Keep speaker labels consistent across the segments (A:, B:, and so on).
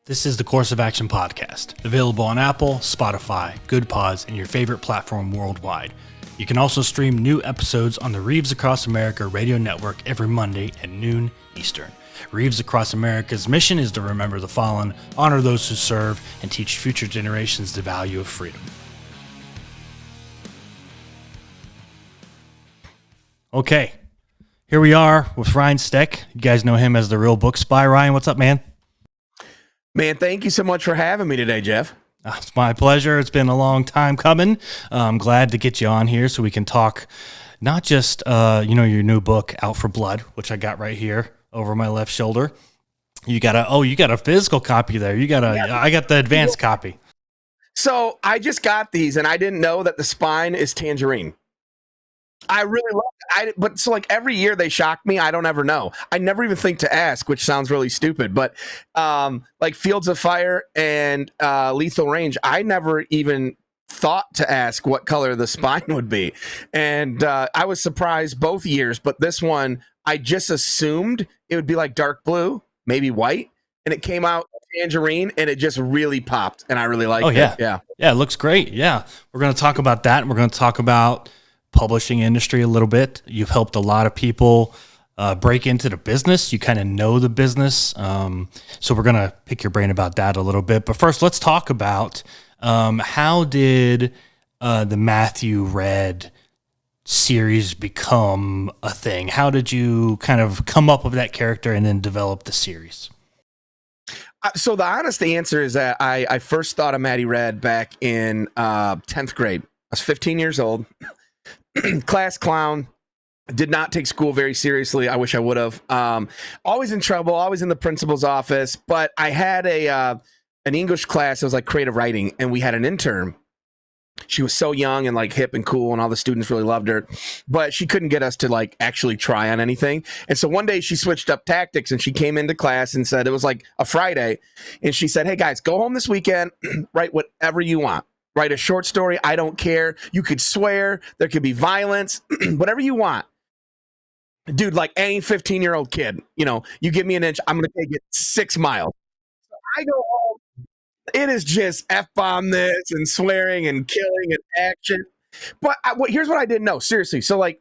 A: This is the Course of Action podcast, available on Apple, Spotify, Good Pods, and your favorite platform worldwide. You can also stream new episodes on the Reeves Across America radio network every Monday at noon Eastern. Reeves Across America's mission is to remember the fallen, honor those who serve, and teach future generations the value of freedom. Okay, here we are with Ryan Steck. You guys know him as the Real Book Spy. Ryan, what's up, man?
B: Man, thank you so much for having me today, Jeff.
A: It's my pleasure. It's been a long time coming. I'm glad to get you on here so we can talk not just, your new book, Out for Blood, which I got right here over my left shoulder. You got a physical copy there. I got the advanced copy.
B: So I just got these and I didn't know that the spine is tangerine. I really love it. But so like every year they shock me. I don't ever know. I never even think to ask, which sounds really stupid. But like Fields of Fire and Lethal Range, I never even thought to ask what color the spine would be. And I was surprised both years. But this one, I just assumed it would be like dark blue, maybe white. And it came out tangerine and it just really popped. And I really liked it.
A: Yeah, it looks great. Yeah. We're going to talk about that. And we're going to talk about publishing industry a little bit. You've helped a lot of people break into the business. You kind of know the business. So we're going to pick your brain about that a little bit. But first, let's talk about how did the Matthew Red series become a thing? How did you kind of come up with that character and then develop the series?
B: So the honest answer is that I first thought of Matty Red back in 10th grade. I was 15 years old. Class clown, did not take school very seriously. I wish I would have. Always in trouble, always in the principal's office. But I had an English class that was like creative writing, and we had an intern. She was so young and like hip and cool, and all the students really loved her. But she couldn't get us to like actually try on anything. And so one day she switched up tactics, and she came into class and said, it was like a Friday, and she said, "Hey guys, go home this weekend, write whatever you want. Write a short story. I don't care. You could swear. There could be violence. Whatever you want." Dude, like any 15-year-old kid, you give me an inch, I'm going to take it 6 miles. So I go home. It is just F-bomb this and swearing and killing and action. But here's what I didn't know. Seriously. So like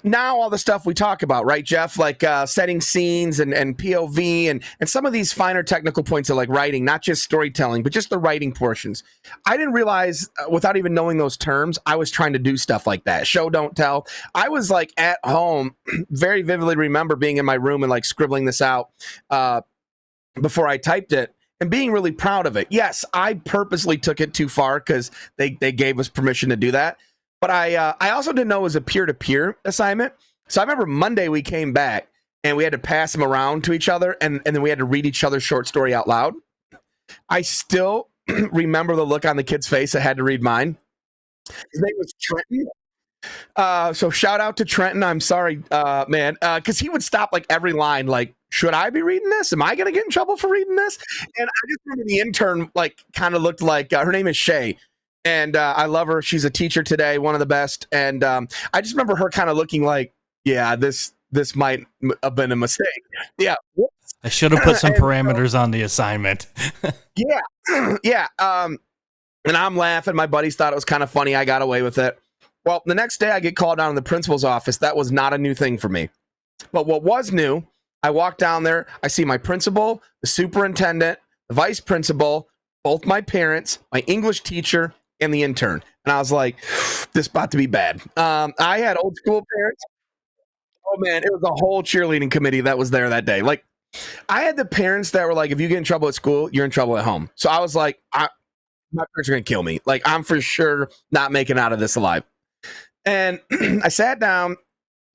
B: now all the stuff we talk about, right, Jeff? Like setting scenes and POV and some of these finer technical points of like writing, not just storytelling, but just the writing portions. I didn't realize without even knowing those terms, I was trying to do stuff like that. Show, don't tell. I was like at home, very vividly remember being in my room and like scribbling this out before I typed it and being really proud of it. Yes, I purposely took it too far because they gave us permission to do that. But I also didn't know it was a peer-to-peer assignment. So I remember Monday we came back and we had to pass them around to each other and then we had to read each other's short story out loud. I still remember the look on the kid's face that had to read mine. His name was Trenton. So shout out to Trenton. I'm sorry, man, because he would stop like every line like, should I be reading this? Am I going to get in trouble for reading this? And I just remember the intern like kind of looked like, her name is Shay. And I love her. She's a teacher today, one of the best. And I just remember her kind of looking like, yeah, this might have been a mistake. Yeah.
A: I should have put some parameters on the assignment.
B: Yeah. And I'm laughing. My buddies thought it was kind of funny. I got away with it. Well, the next day I get called down in the principal's office. That was not a new thing for me. But what was new, I walk down there. I see my principal, the superintendent, the vice principal, both my parents, my English teacher, and the intern. And I was like, this about to be bad. I had old school parents. Oh man, it was a whole cheerleading committee that was there that day. Like I had the parents that were like, if you get in trouble at school, you're in trouble at home. So I was like, my parents are going to kill me. Like I'm for sure not making out of this alive. And I sat down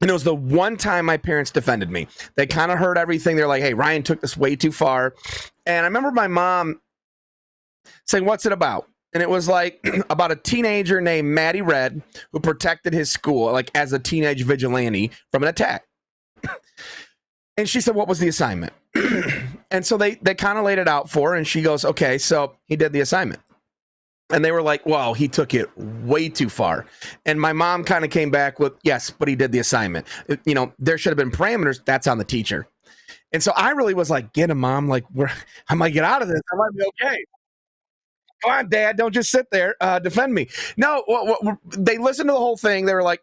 B: and it was the one time my parents defended me. They kind of heard everything. They're like, hey, Ryan took this way too far. And I remember my mom saying, what's it about? And it was like about a teenager named Matty Red who protected his school, like as a teenage vigilante from an attack. And she said, what was the assignment? And so they kind of laid it out for her. And she goes, okay, so he did the assignment. And they were like, well, he took it way too far. And my mom kind of came back with, yes, but he did the assignment. There should have been parameters. That's on the teacher. And so I really was like, get him, Mom. Like, I might get out of this. I might be okay. Come on, Dad. Don't just sit there. Defend me. No, they listened to the whole thing. They were like,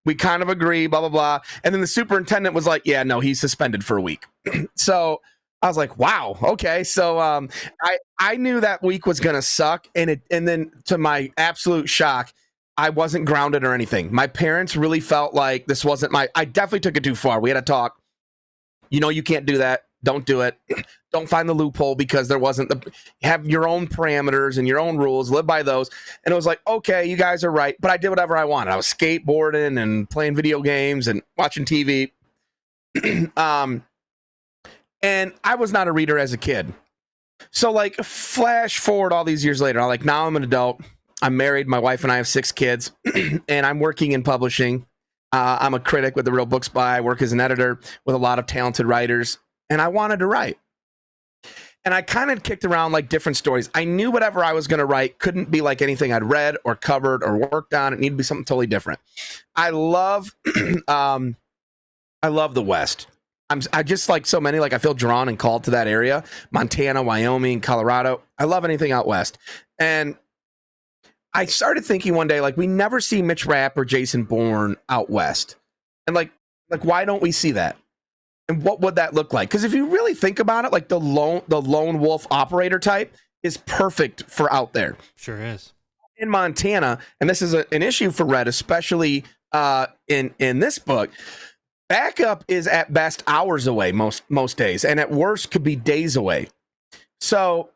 B: we kind of agree, blah, blah, blah. And then the superintendent was like, yeah, no, he's suspended for a week. So I was like, wow, okay. So I knew that week was going to suck. And then to my absolute shock, I wasn't grounded or anything. My parents really felt like this wasn't I definitely took it too far. We had a talk. You can't do that. Don't do it. Don't find the loophole because there wasn't have your own parameters and your own rules, live by those. And it was like, okay, you guys are right. But I did whatever I wanted. I was skateboarding and playing video games and watching TV. And I was not a reader as a kid. So like flash forward all these years later, now I'm an adult. I'm married. My wife and I have 6 kids and I'm working in publishing. I'm a critic with The Real Book Spy. I work as an editor with a lot of talented writers. And I wanted to write. And I kind of kicked around like different stories. I knew whatever I was going to write couldn't be like anything I'd read or covered or worked on. It needed to be something totally different. I love the West. I just like so many, I feel drawn and called to that area. Montana, Wyoming, Colorado. I love anything out West. And I started thinking one day, we never see Mitch Rapp or Jason Bourne out West. And why don't we see that? And what would that look like? Because if you really think about it, the lone wolf operator type is perfect for out there.
A: Sure is.
B: In Montana, and this is an issue for Red, especially in this book, backup is at best hours away most days, and at worst could be days away. So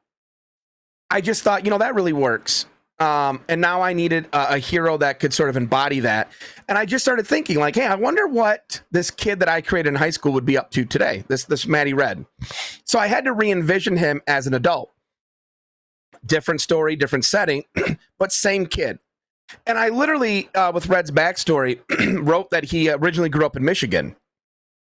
B: I just thought, that really works. And now I needed a hero that could sort of embody that. And I just started thinking hey, I wonder what this kid that I created in high school would be up to today, this Matty Red. So I had to re-envision him as an adult. Different story, different setting, but same kid. And I literally, with Red's backstory, wrote that he originally grew up in Michigan.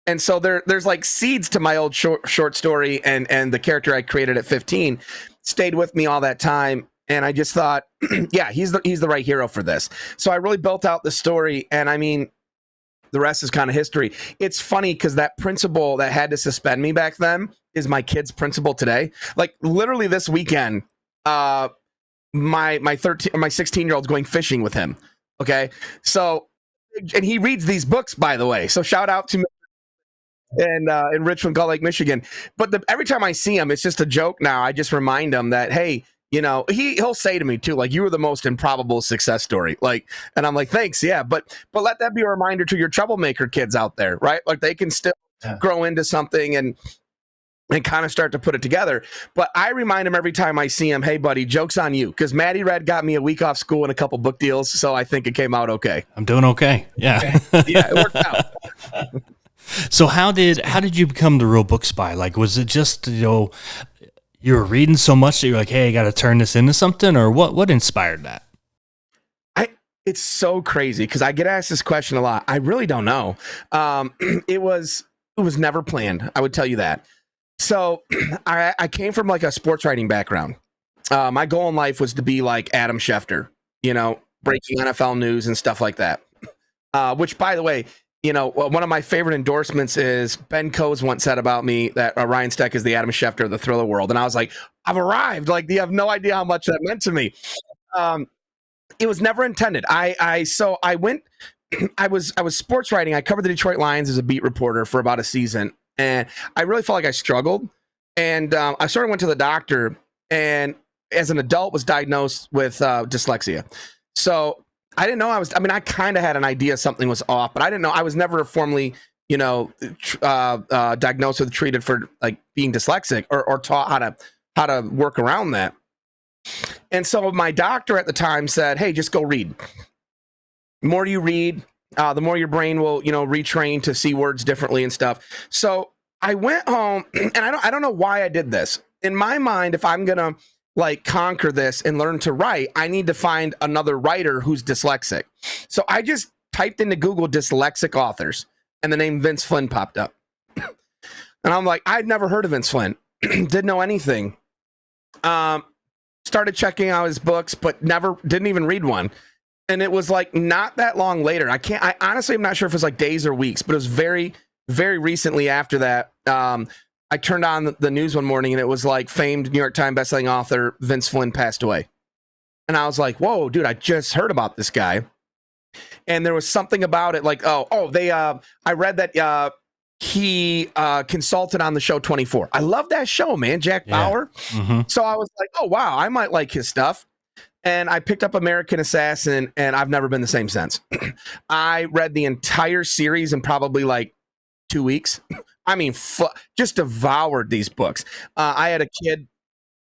B: And so there's seeds to my old short story, and the character I created at 15 stayed with me all that time. And I just thought, yeah, he's the right hero for this. So I really built out the story, and I mean, the rest is kind of history. It's funny because that principal that had to suspend me back then is my kid's principal today. Literally this weekend, my 16-year-old's going fishing with him. Okay, so and he reads these books, by the way. So shout out to in Richmond, Gull Lake, Michigan. But every time I see him, it's just a joke now. I just remind him that, hey, he'll say to me too, you were the most improbable success story. And I'm like, thanks. Yeah. But let that be a reminder to your troublemaker kids out there, right? They can still grow into something and kind of start to put it together. But I remind him every time I see him, hey buddy, joke's on you. Cause Matty Red got me a week off school and a couple book deals. So I think it came out okay.
A: I'm doing okay. Yeah.
B: Yeah, it worked out.
A: So how did you become the Real Book Spy? Was it just, you were reading so much that you're like, hey, I got to turn this into something, or what inspired that?
B: It's so crazy because I get asked this question a lot. I really don't know. It was never planned. I would tell you that. So I came from a sports writing background. My goal in life was to be like Adam Schefter, breaking NFL news and stuff like that. Which, by the way, one of my favorite endorsements is Ben Coase once said about me that Ryan Steck is the Adam Schefter of the thriller world. And I was like, I've arrived. You have no idea how much that meant to me. It was never intended. So I went, I was sports writing. I covered the Detroit Lions as a beat reporter for about a season. And I really felt like I struggled. And I sort of went to the doctor, and as an adult was diagnosed with dyslexia. So I didn't know I kind of had an idea something was off, but I didn't know. I was never formally, diagnosed or treated for being dyslexic or taught how to work around that. And so my doctor at the time said, hey, just go read. The more you read, the more your brain will, retrain to see words differently and stuff. So I went home, and I don't know why I did this. In my mind, if I'm going to conquer this and learn to write, I need to find another writer who's dyslexic. So I just typed into Google dyslexic authors, and the name Vince Flynn popped up. And I'm like, I'd never heard of Vince Flynn. Didn't know anything. Started checking out his books, but didn't even read one. And it was not that long later. I honestly, I'm not sure if it was days or weeks, but it was very, very recently after that, I turned on the news one morning and it was like famed New York Times bestselling author Vince Flynn passed away. And I was like, whoa, dude, I just heard about this guy. And there was something about it like, I read that he consulted on the show 24. I love that show, man, Jack Bauer.
A: Mm-hmm.
B: So I was like, oh, wow, I might like his stuff. And I picked up American Assassin, and I've never been the same since. I read the entire series in probably like 2 weeks. I mean, just devoured these books. I had a kid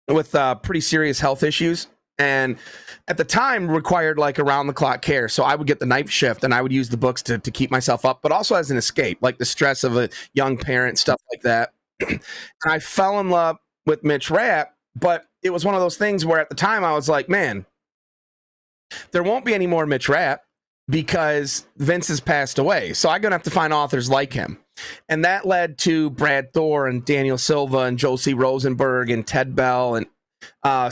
B: with pretty serious health issues, and at the time required like around the clock care. So I would get the night shift and I would use the books to keep myself up, but also as an escape, like the stress of a young parent, stuff like that. And I fell in love with Mitch Rapp, but it was one of those things where at the time I was like, man, there won't be any more Mitch Rapp because Vince has passed away. So I'm going to have to find authors like him. And that led to Brad Thor and Daniel Silva and Josie Rosenberg and Ted Bell and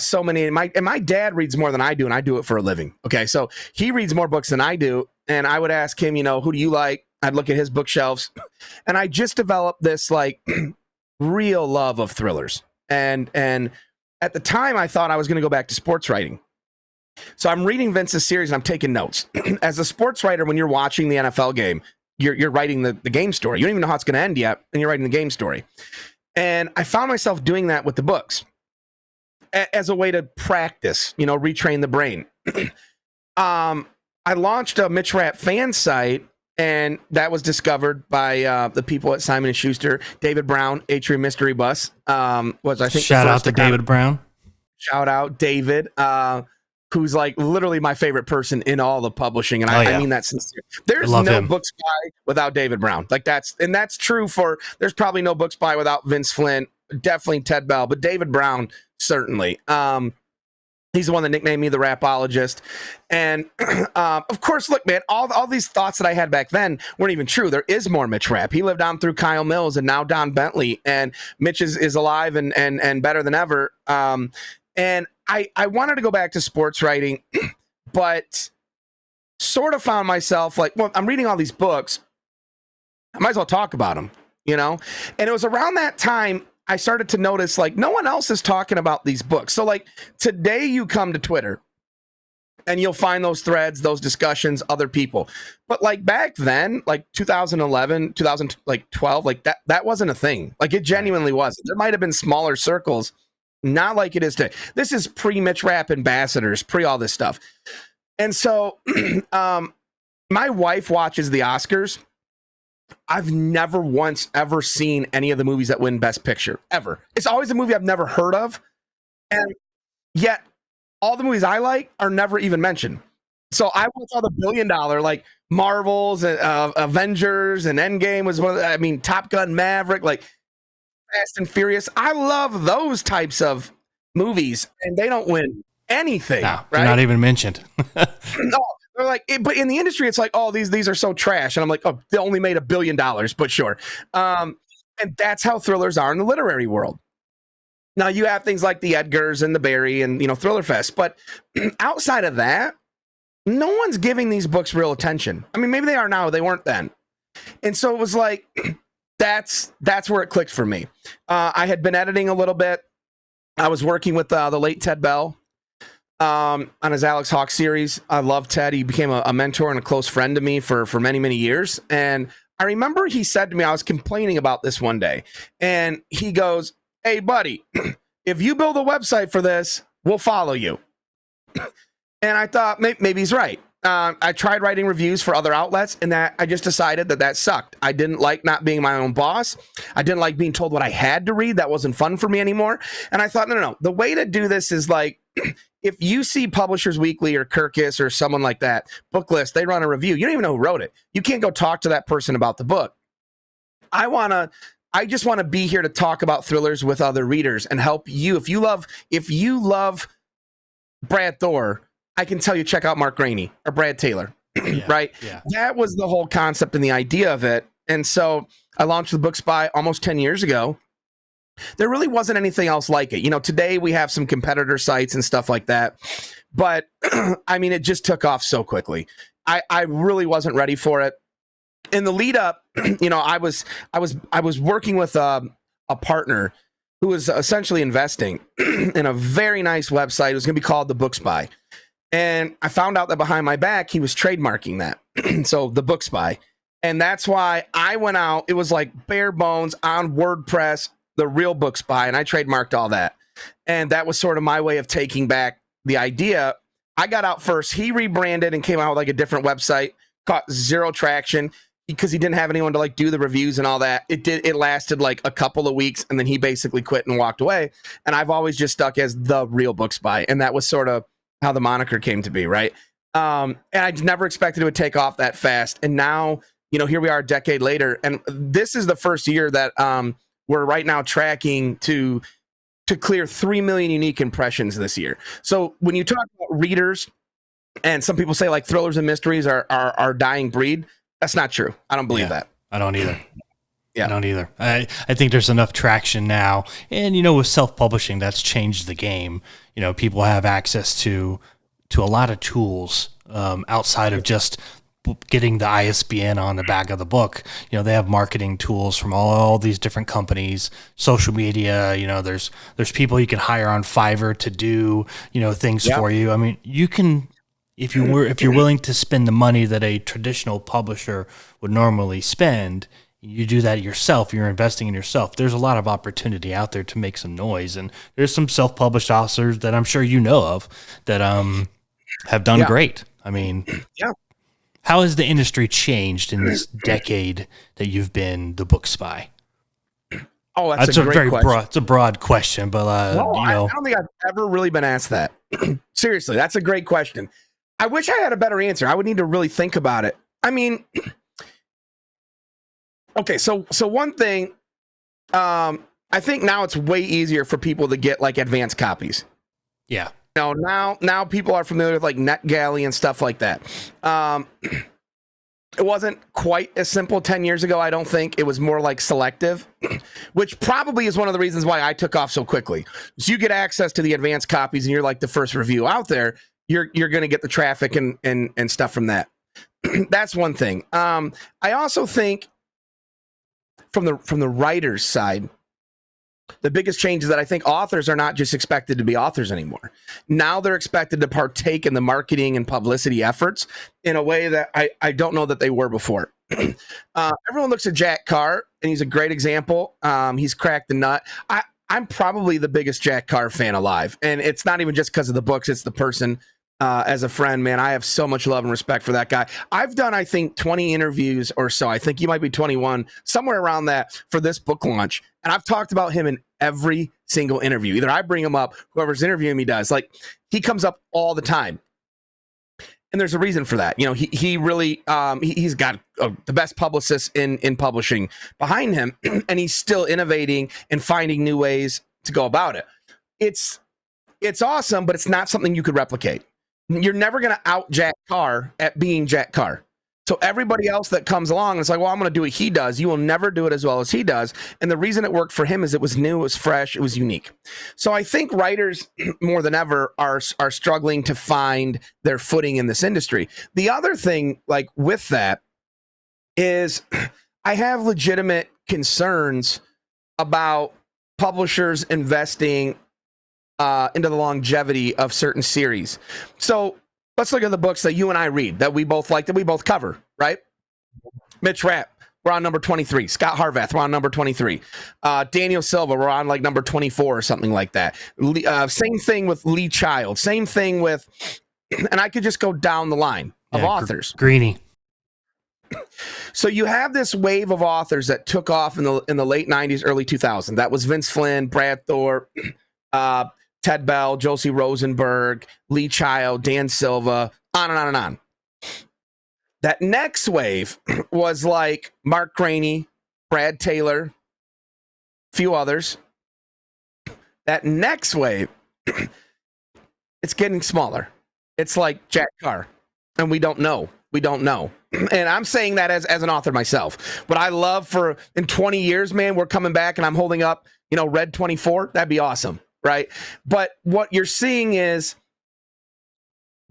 B: so many. And my dad reads more than I do, and I do it for a living. Okay, so he reads more books than I do. And I would ask him, who do you like? I'd look at his bookshelves. And I just developed this like real love of thrillers. And at the time, I thought I was going to go back to sports writing. So I'm reading Vince's series and I'm taking notes. As a sports writer, when you're watching the NFL game, you're writing the game story. You don't even know how it's going to end yet, and you're writing the game story. And I found myself doing that with the books as a way to practice, retrain the brain. I launched a Mitch Rapp fan site, and that was discovered by the people at Simon & Schuster. David Brown, Atrium Mystery Bus, was, I think,
A: shout out to David Brown.
B: Shout out David, who's like literally my favorite person in all of publishing. And I mean that sincere. There's no
A: him.
B: books by without David Brown. Like that's true there's probably no books by without Vince Flynn, definitely Ted Bell, but David Brown, certainly. He's the one that nicknamed me the Rapologist. And of course, look, man, all these thoughts that I had back then weren't even true. There is more Mitch Rapp. He lived on through Kyle Mills and now Don Bentley, and Mitch is alive and better than ever. And I wanted to go back to sports writing, but sort of found myself like, well, I'm reading all these books. I might as well talk about them, And it was around that time I started to notice like no one else is talking about these books. So like today you come to Twitter and you'll find those threads, those discussions, other people. But like back then, like 2011, 2012, like that wasn't a thing. Like it genuinely wasn't. There might have been smaller circles, not like it is today. This is pre-Mitch Rapp ambassadors, pre all this stuff. And so my wife watches the Oscars. I've never once ever seen any of the movies that win Best Picture, ever. It's always a movie I've never heard of. And yet all the movies I like are never even mentioned. So I watch all the $1 billion, like Marvels and Avengers and Endgame was one of the, Top Gun Maverick, like Fast and Furious. I love those types of movies, and they don't win anything.
A: No,
B: right?
A: Not even mentioned.
B: No, they're like, but in the industry, it's like, oh, these are so trash, and I'm like, oh, they only made $1 billion, but sure. And that's how thrillers are in the literary world. Now you have things like the Edgars and the Barry and Thriller Fest, but outside of that, no one's giving these books real attention. Maybe they are now, they weren't then. And so it was like, that's where it clicked for me. I had been editing a little bit. I was working with the late Ted Bell on his Alex Hawke series. I love Ted. He became a mentor and a close friend to me for many, many years. And I remember he said to me, I was complaining about this one day, and he goes, "Hey, buddy, if you build a website for this, we'll follow you." And I thought maybe he's right. I tried writing reviews for other outlets, and that I just decided that sucked. I didn't like not being my own boss. I didn't like being told what I had to read. That wasn't fun for me anymore. And I thought, no. The way to do this is like, if you see Publishers Weekly or Kirkus or someone like that, Book List, they run a review. You don't even know who wrote it. You can't go talk to that person about the book. I just want to be here to talk about thrillers with other readers and help you. If you love Brad Thor, I can tell you, check out Mark Graney or Brad Taylor, right? Yeah. That was the whole concept and the idea of it. And so I launched the Book Spy almost 10 years ago. There really wasn't anything else like it. Today we have some competitor sites and stuff like that, but it just took off so quickly. I really wasn't ready for it. in the lead up, I was working with a partner who was essentially investing in a very nice website. It was going to be called The Books By. And I found out that behind my back, he was trademarking that. So The Books By. And that's why I went out. It was like bare bones on WordPress, The Real Books By, and I trademarked all that. And that was sort of my way of taking back the idea. I got out first. He rebranded and came out with like a different website, caught zero traction because he didn't have anyone to like do the reviews and all that. It lasted like a couple of weeks, and then he basically quit and walked away. And I've always just stuck as The Real Books By, and that was sort of how the moniker came to be, right? And I never expected it would take off that fast. And now, here we are a decade later, and this is the first year that we're right now tracking to clear 3 million unique impressions this year. So when you talk about readers, and some people say like thrillers and mysteries are dying breed, that's not true. I don't believe that.
A: I don't either.
B: Yeah.
A: I don't either. I think there's enough traction now. And, with self-publishing, that's changed the game. People have access to a lot of tools outside of just getting the ISBN on the back of the book. They have marketing tools from all these different companies, social media. There's people you can hire on Fiverr to do, things for you. I mean, you can, if you're willing to spend the money that a traditional publisher would normally spend, you do that yourself. You're investing in yourself. There's a lot of opportunity out there to make some noise, and there's some self-published authors that I'm sure you know of that have done great. I mean, how has the industry changed in this decade that you've been the Books By?
B: Oh, that's a great question.
A: It's a broad question, but
B: I don't think I've ever really been asked that. Seriously, that's a great question. I wish I had a better answer. I would need to really think about it. I mean, okay, so one thing, I think now it's way easier for people to get like advanced copies.
A: Yeah.
B: Now people are familiar with like NetGalley and stuff like that. It wasn't quite as simple 10 years ago. I don't think it was more like selective, which probably is one of the reasons why I took off so quickly. So you get access to the advanced copies and you're like the first review out there. You're going to get the traffic and stuff from that. That's one thing. I also think from the writer's side, the biggest change is that I think authors are not just expected to be authors anymore. Now they're expected to partake in the marketing and publicity efforts in a way that I don't know that they were before. Everyone looks at Jack Carr, and he's a great example. He's cracked the nut. I'm probably the biggest Jack Carr fan alive, and it's not even just because of the books. It's the person. As a friend, man, I have so much love and respect for that guy. I've done, I think, 20 interviews or so. I think he might be 21, somewhere around that for this book launch. And I've talked about him in every single interview. Either I bring him up, whoever's interviewing me does. Like, he comes up all the time. And there's a reason for that. He really, he's got the best publicist in publishing behind him, and he's still innovating and finding new ways to go about it. It's awesome, but it's not something you could replicate. You're never going to out Jack Carr at being Jack Carr. So everybody else that comes along is like, well, I'm going to do what he does. You will never do it as well as he does. And the reason it worked for him is it was new, it was fresh, it was unique. So I think writers more than ever are struggling to find their footing in this industry. The other thing, like with that, is I have legitimate concerns about publishers investing into the longevity of certain series. So let's look at the books that you and I read, that we both like, that we both cover, right? Mitch Rapp, we're on number 23. Scott Harvath, we're on number 23. Daniel Silva, we're on like number 24 or something like that. Same thing with Lee Child. Same thing with, and I could just go down the line of authors.
A: Greenie.
B: So you have this wave of authors that took off in the late 90s, early 2000s. That was Vince Flynn, Brad Thorpe, Ted Bell, Josie Rosenberg, Lee Child, Dan Silva, on and on and on. That next wave was like Mark Graney, Brad Taylor, a few others. That next wave, it's getting smaller. It's like Jack Carr, and we don't know. We don't know. And I'm saying that as an author myself. But I love in 20 years, man, we're coming back and I'm holding up, Red 24. That'd be awesome. Right. But what you're seeing is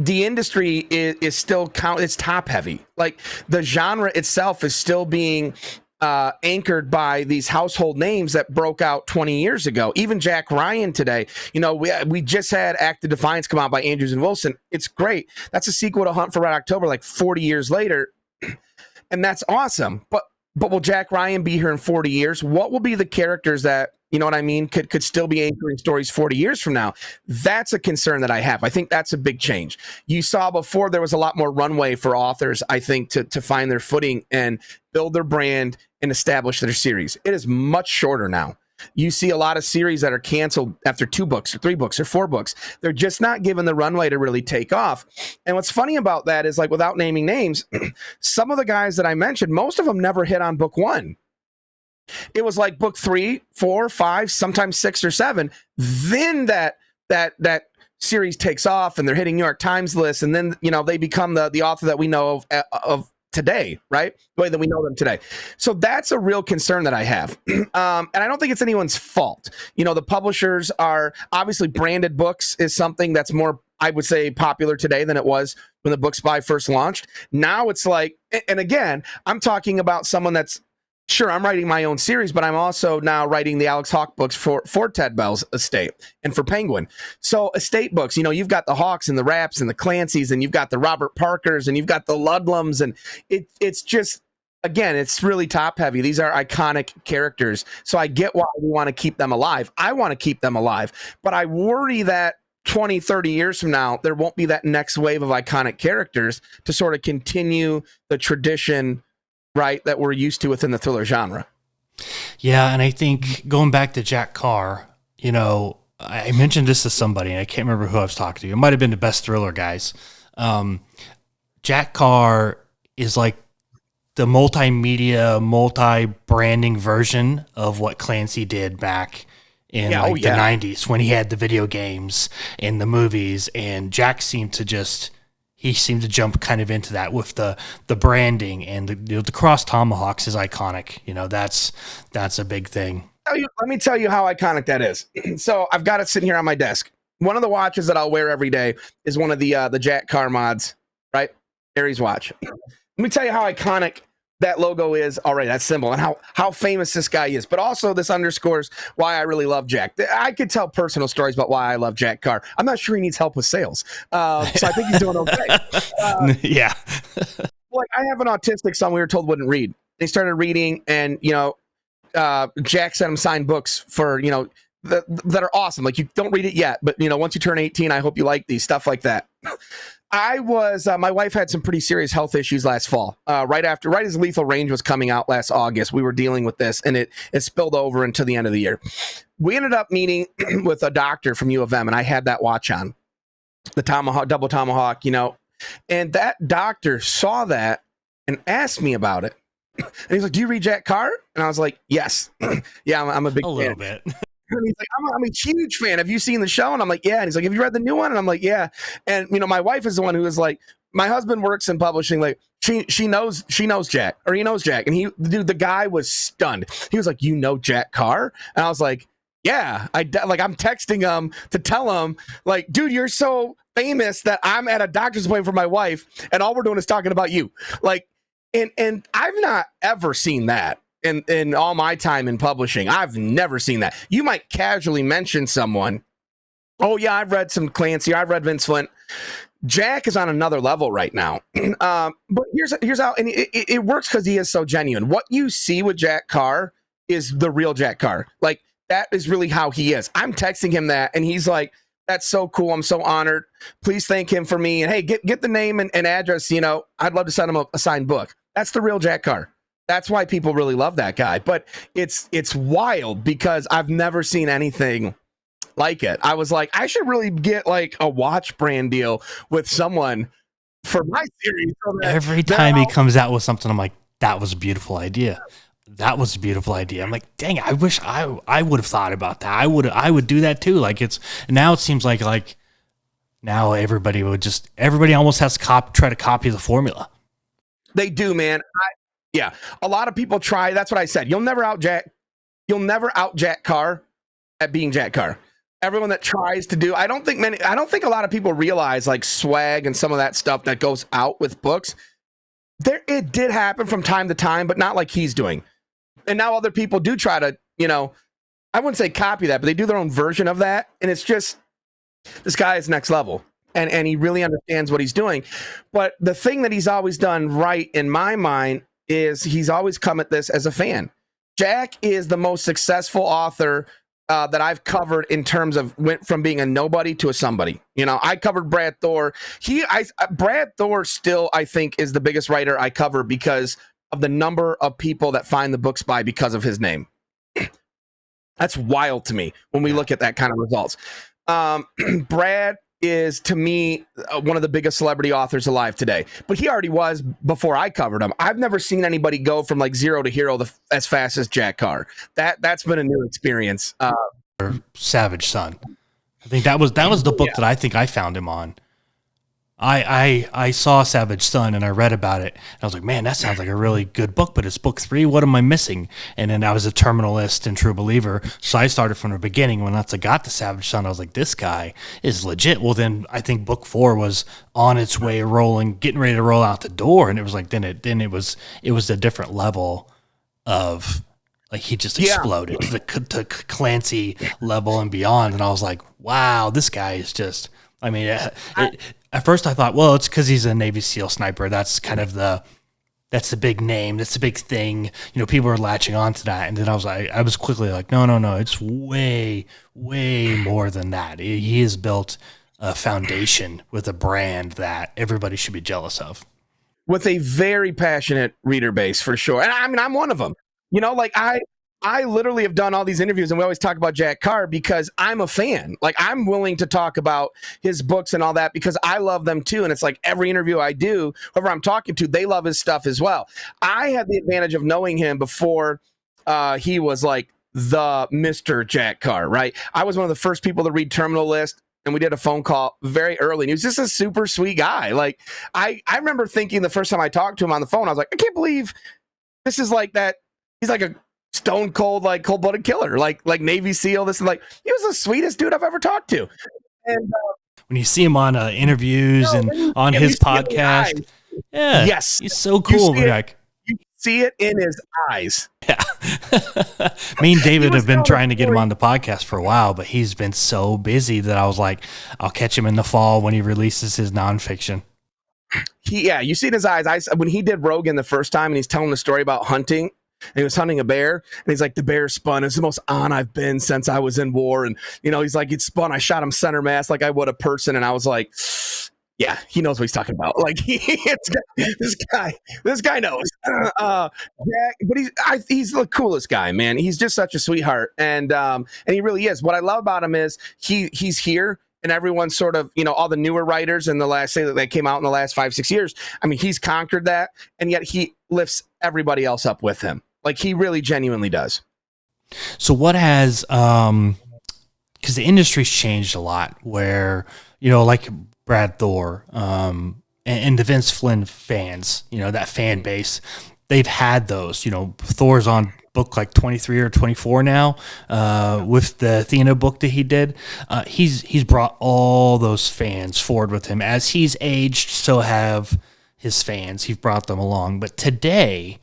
B: the industry is still it's top heavy. Like the genre itself is still being anchored by these household names that broke out 20 years ago. Even Jack Ryan today, we just had Act of Defiance come out by Andrews and Wilson. It's great. That's a sequel to Hunt for Red October, like 40 years later. And that's awesome. But will Jack Ryan be here in 40 years? What will be the characters that, you know what I mean, could still be anchoring stories 40 years from now? That's a concern that I have. I think that's a big change. You saw before there was a lot more runway for authors, I think, to find their footing and build their brand and establish their series. It is much shorter now. You see a lot of series that are canceled after 2 books or 3 books or 4 books. They're just not given the runway to really take off. And what's funny about that is, like, without naming names, some of the guys that I mentioned, most of them never hit on book 1. It was like book 3, 4, 5, sometimes 6 or 7. Then that series takes off and they're hitting New York Times lists. And then, they become the author that we know of today, right? The way that we know them today. So that's a real concern that I have. And I don't think it's anyone's fault. The publishers are obviously, branded books is something that's more, I would say, popular today than it was when the Book Spy first launched. Now it's like, and again, I'm talking about someone that's, sure, I'm writing my own series, but I'm also now writing the Alex Hawke books for Ted Bell's estate and for Penguin. So estate books, you've got the Hawks and the Rapps and the Clancys, and you've got the Robert Parkers, and you've got the Ludlums, and it's just, again, it's really top heavy. These are iconic characters. So I get why we want to keep them alive. I want to keep them alive, but I worry that 20, 30 years from now, there won't be that next wave of iconic characters to sort of continue the tradition, right, that we're used to within the thriller genre.
A: Yeah, and I think going back to Jack Carr, I mentioned this to somebody, and I can't remember who I was talking to. It might have been the Best Thriller guys. Jack Carr is like the multimedia, multi-branding version of what Clancy did back in the 90s when he had the video games and the movies, and Jack seemed to jump kind of into that with the branding, and the cross tomahawks is iconic. That's a big thing.
B: Let me tell you how iconic that is. So I've got it sitting here on my desk. One of the watches that I'll wear every day is one of the Jack Carr mods, right? Aries watch. Let me tell you how iconic that logo is already, that symbol, and how famous this guy is. But also, this underscores why I really love Jack. I could tell personal stories about why I love Jack Carr. I'm not sure he needs help with sales, so I think he's doing okay.
A: Yeah.
B: Like, I have an autistic son we were told wouldn't read. They started reading, and Jack sent him signed books for that are awesome. Like, you don't read it yet, but once you turn 18, I hope you like these, stuff like that. My wife had some pretty serious health issues last fall. Right as Lethal Range was coming out last August, we were dealing with this, and it spilled over into the end of the year. We ended up meeting with a doctor from U of M, and I had that watch on, the Tomahawk, double Tomahawk, and that doctor saw that and asked me about it. And he's like, "Do you read Jack Carr?" And I was like, "Yes." Yeah, I'm a big fan.
A: Little bit.
B: And he's like, I'm a huge fan. Have you seen the show? And I'm like, yeah. And he's like, have you read the new one? And I'm like, yeah. And my wife is the one who is like, my husband works in publishing. Like, she knows Jack, or he knows Jack. And the guy was stunned. He was like, Jack Carr? And I was like, yeah. I'm texting him to tell him, like, dude, you're so famous that I'm at a doctor's appointment for my wife, and all we're doing is talking about you. Like, and I've not ever seen that. In all my time in publishing, I've never seen that. You might casually mention someone. Oh yeah, I've read some Clancy. I've read Vince Flint. Jack is on another level right now. But here's how, and it works because he is so genuine. What you see with Jack Carr is the real Jack Carr. Like, that is really how he is. I'm texting him that, and he's like, "That's so cool. I'm so honored. Please thank him for me. And hey, get the name and address. I'd love to send him a signed book." That's the real Jack Carr. That's why people really love that guy. But it's wild because I've never seen anything like it. I was like, I should really get like a watch brand deal with someone for my series. So
A: every time he comes out with something, I'm like, that was a beautiful idea. That was a beautiful idea. I'm like, dang, I wish I would have thought about that. I would do that too. Like, now it seems like now everybody almost has to try to copy the formula.
B: They do, man. Yeah, a lot of people try. That's what I said. You'll never out Jack Carr at being Jack Carr. Everyone that tries to do, I don't think a lot of people realize like swag and some of that stuff that goes out with books. It did happen from time to time, but not like he's doing. And now other people do try to, I wouldn't say copy that, but they do their own version of that. And it's just, this guy is next level. And he really understands what he's doing. But the thing that he's always done right in my mind is he's always come at this as a fan. Jack is the most successful author that I've covered in terms of went from being a nobody to a somebody. I covered Brad Thor. Brad Thor still, I think, is the biggest writer I cover because of the number of people that find the books by because of his name. That's wild to me when we look at that kind of results. Brad is, to me, one of the biggest celebrity authors alive today. But he already was before I covered him. I've never seen anybody go from like zero to hero as fast as Jack Carr. That's been a new experience.
A: Savage Son. I think that was the book that I think I found him on. I saw Savage Son and I read about it. And I was like, man, that sounds like a really good book, but it's book 3. What am I missing? And then I was a Terminalist and True Believer. So I started from the beginning. When I got to Savage Son, I was like, this guy is legit. Well, then I think book 4 was on its way rolling, getting ready to roll out the door. And it was like, then it was a different level of, like, he just exploded to Clancy level and beyond. And I was like, wow, this guy is just, I mean, at first I thought, well, it's because he's a Navy SEAL sniper. That's kind of that's the big name. That's the big thing. People are latching on to that. And then I was quickly like, no. It's way, way more than that. He has built a foundation with a brand that everybody should be jealous of.
B: With a very passionate reader base, for sure. And I mean, I'm one of them. I literally have done all these interviews, and we always talk about Jack Carr because I'm a fan. Like, I'm willing to talk about his books and all that because I love them too. And it's like every interview I do, whoever I'm talking to, they love his stuff as well. I had the advantage of knowing him before he was like the Mr. Jack Carr, right? I was one of the first people to read Terminal List, and we did a phone call very early. And he was just a super sweet guy. Like, I remember thinking the first time I talked to him on the phone, I was like, I can't believe this is like that. He's like a stone cold, like cold-blooded killer, like Navy SEAL. This is like, he was the sweetest dude I've ever talked to. And
A: when you see him on interviews and on his podcast,
B: yes,
A: he's so cool.
B: You see it in his eyes.
A: Yeah, me and David have been trying to get him on the podcast for a while, but he's been so busy that I was like, I'll catch him in the fall when he releases his nonfiction.
B: You see it in his eyes. When he did Rogan the first time, and he's telling the story about hunting. And he was hunting a bear, and he's like, the bear spun. It's the most on I've been since I was in war. And, he's like, it spun. I shot him center mass like I would a person. And I was like, yeah, he knows what he's talking about. Like, this guy knows. But he's the coolest guy, man. He's just such a sweetheart. And he really is. What I love about him is he's here. And everyone's sort of, all the newer writers in the last, say that they came out in the last 5-6 years. I mean, he's conquered that. And yet he lifts everybody else up with him. Like, he really genuinely does.
A: So what has, because the industry's changed a lot where, like Brad Thor and the Vince Flynn fans, that fan base, they've had those, Thor's on book like 23 or 24 now with the Athena book that he did. He's brought all those fans forward with him. As he's aged, so have his fans. He's brought them along. But today,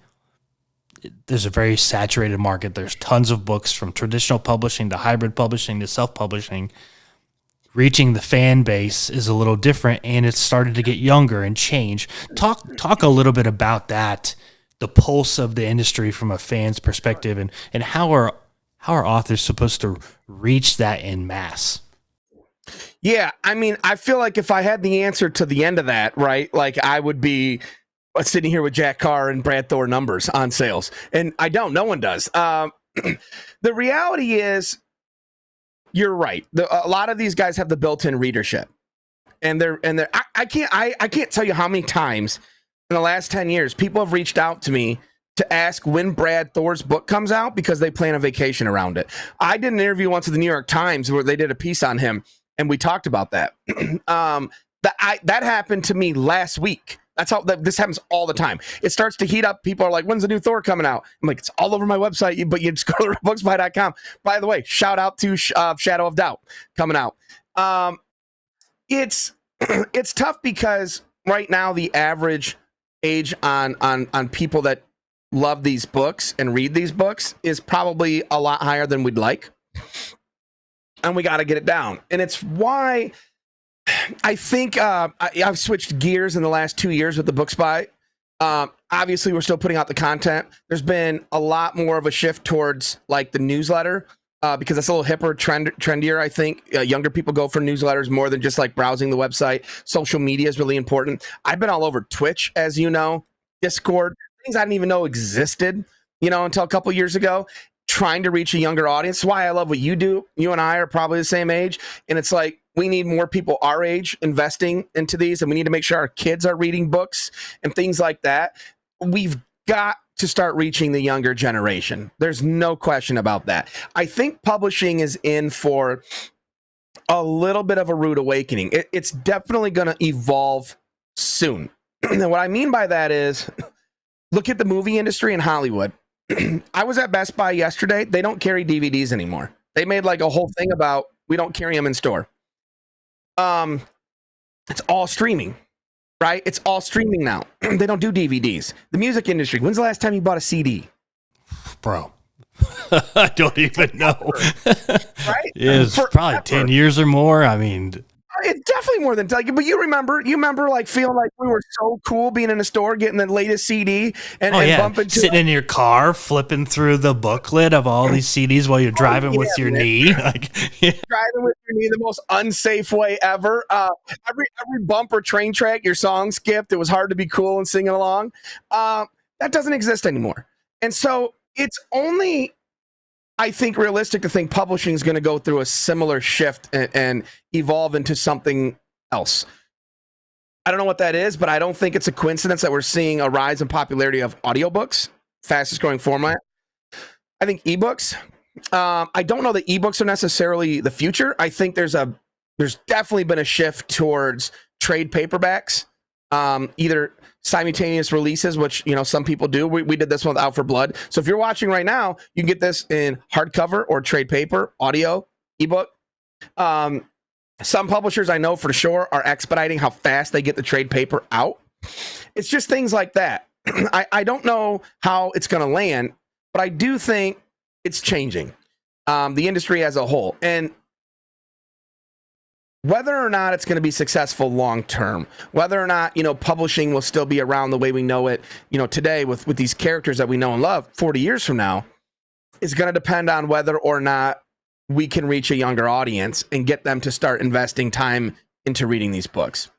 A: there's a very saturated market. There's tons of books from traditional publishing to hybrid publishing to self-publishing. Reaching the fan base is a little different, and it's started to get younger and change. Talk a little bit about that, the pulse of the industry from a fan's perspective, and how are authors supposed to reach that en masse?
B: Yeah, I mean, I feel like if I had the answer to the end of that, right, like I would be sitting here with Jack Carr and Brad Thor numbers on sales. And I don't. No one does. The reality is, you're right. A lot of these guys have the built-in readership. And I can't tell you how many times in the last 10 years people have reached out to me to ask when Brad Thor's book comes out because they plan a vacation around it. I did an interview once with the New York Times where they did a piece on him, and we talked about that. That happened to me last week. That's how this happens all the time. It starts to heat up. People are like, when's the new Thor coming out? I'm like, it's all over my website, but you just go to booksby.com. By the way, shout out to Shadow of Doubt coming out. It's tough because right now the average age on people that love these books and read these books is probably a lot higher than we'd like. And we got to get it down. And it's why I think I've switched gears in the last 2 years with the Book Spy. Obviously, we're still putting out the content. There's been a lot more of a shift towards like the newsletter because that's a little hipper, trendier. I think younger people go for newsletters more than just like browsing the website. Social media is really important. I've been all over Twitch, as you know, Discord, things I didn't even know existed, until a couple years ago, trying to reach a younger audience. That's why I love what you do. You and I are probably the same age. And it's like, we need more people our age investing into these, and we need to make sure our kids are reading books and things like that. We've got to start reaching the younger generation. There's no question about that. I think publishing is in for a little bit of a rude awakening. It's definitely going to evolve soon. And what I mean by that is, look at the movie industry in Hollywood. I was at Best Buy yesterday. They don't carry DVDs anymore. They made like a whole thing about we don't carry them in store. It's all streaming, right? It's all streaming now. They don't do DVDs. The music industry. When's the last time you bought a CD?
A: Bro, I don't even know.
B: Right?
A: It's probably 10 years or more. I mean,
B: it's definitely more than but you remember like feeling like we were so cool being in a store, getting the latest CD and bumping to
A: sitting in your car, flipping through the booklet of all these CDs while you're driving with your knee. Like,
B: driving with your knee, the most unsafe way ever. Every bump or train track, your song skipped. It was hard to be cool and singing along. That doesn't exist anymore. And so it's only, I think, realistic to think publishing is going to go through a similar shift and evolve into something else. I don't know what that is, but I don't think it's a coincidence that we're seeing a rise in popularity of audiobooks, fastest growing format. I think ebooks. I don't know that ebooks are necessarily the future. I think there's definitely been a shift towards trade paperbacks, either simultaneous releases, which some people do. We did this one with Out for Blood. So if you're watching right now, you can get this in hardcover or trade paper, audio, ebook. Some publishers I know for sure are expediting how fast they get the trade paper out. It's just things like that. I don't know how it's going to land, but I do think it's changing the industry as a whole. And whether or not it's going to be successful long term, whether or not publishing will still be around the way we know it today with these characters that we know and love 40 years from now, is going to depend on whether or not we can reach a younger audience and get them to start investing time into reading these books.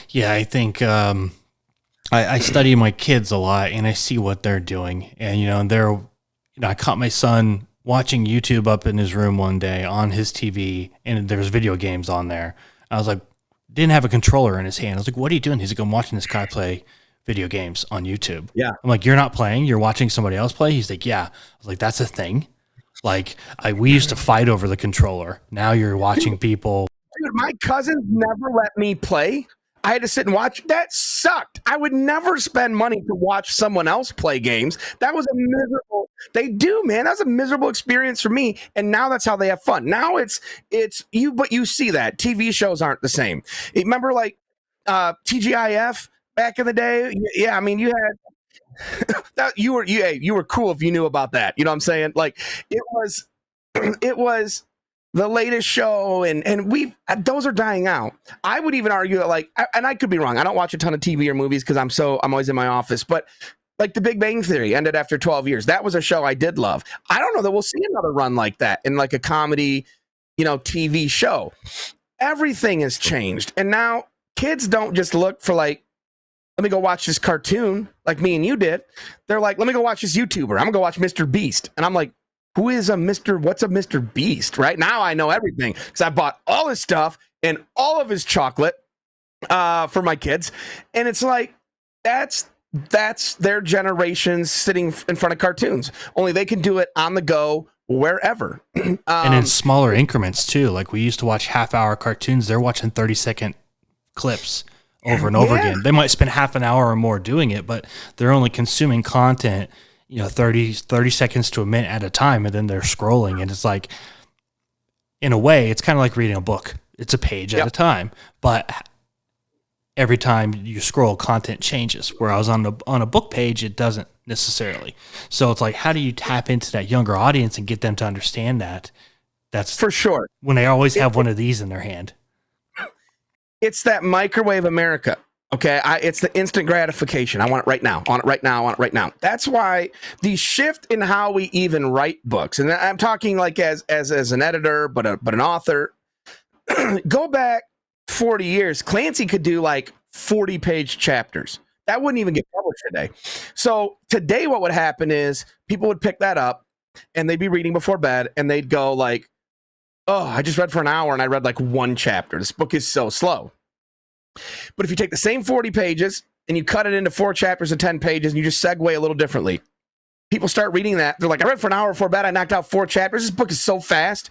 A: Yeah, I think I study my kids a lot, and I see what they're doing, and I caught my son watching YouTube up in his room one day on his TV, and there's video games on there. I was like, didn't have a controller in his hand. I was like, what are you doing? He's like, I'm watching this guy play video games on YouTube.
B: Yeah.
A: I'm like, you're not playing, you're watching somebody else play? He's like, yeah. I was like, that's a thing. Like, we used to fight over the controller. Now you're watching people.
B: Dude, my cousins never let me play. I had to sit and watch. That sucked. I would never spend money to watch someone else play games. That was a miserable. They do, man. That was a miserable experience for me. And now that's how they have fun. Now it's you, but you see that TV shows aren't the same. Remember, like TGIF back in the day? Yeah, I mean, you had that. You were cool if you knew about that. You know what I'm saying? Like it was the latest show, and those are dying out. I would even argue that, like, and I could be wrong. I don't watch a ton of TV or movies because I'm always in my office. But like The Big Bang Theory ended after 12 years. That was a show I did love. I don't know that we'll see another run like that in like a comedy, TV show. Everything has changed, and now kids don't just look for like, let me go watch this cartoon like me and you did. They're like, let me go watch this YouTuber. I'm gonna go watch Mr. Beast, and I'm like, what's a Mr. Beast? Right now I know everything because I bought all his stuff and all of his chocolate for my kids. And it's like, that's their generation sitting in front of cartoons. Only they can do it on the go wherever.
A: And in smaller increments too. Like we used to watch half-hour cartoons. They're watching 30-second clips over and over again. They might spend half an hour or more doing it, but they're only consuming content, 30 seconds to a minute at a time, and then they're scrolling. And it's like, in a way, it's kind of like reading a book. It's a page at a time, but every time you scroll, content changes. Whereas on a book page, it doesn't necessarily. So it's like, how do you tap into that younger audience and get them to understand that? That's
B: for sure.
A: When they always have one of these in their hand.
B: It's that microwave America. Okay, it's the instant gratification. I want it right now. I want it right now. I want it right now. That's why the shift in how we even write books, and I'm talking like as an editor, but an author. Go back 40 years, Clancy could do like 40-page chapters. That wouldn't even get published today. So today what would happen is people would pick that up and they'd be reading before bed and they'd go like, oh, I just read for an hour and I read like one chapter. This book is so slow. But if you take the same 40 pages and you cut it into 4 chapters of 10 pages and you just segue a little differently, people start reading that. They're like, I read for an hour before bed. I knocked out 4 chapters. This book is so fast.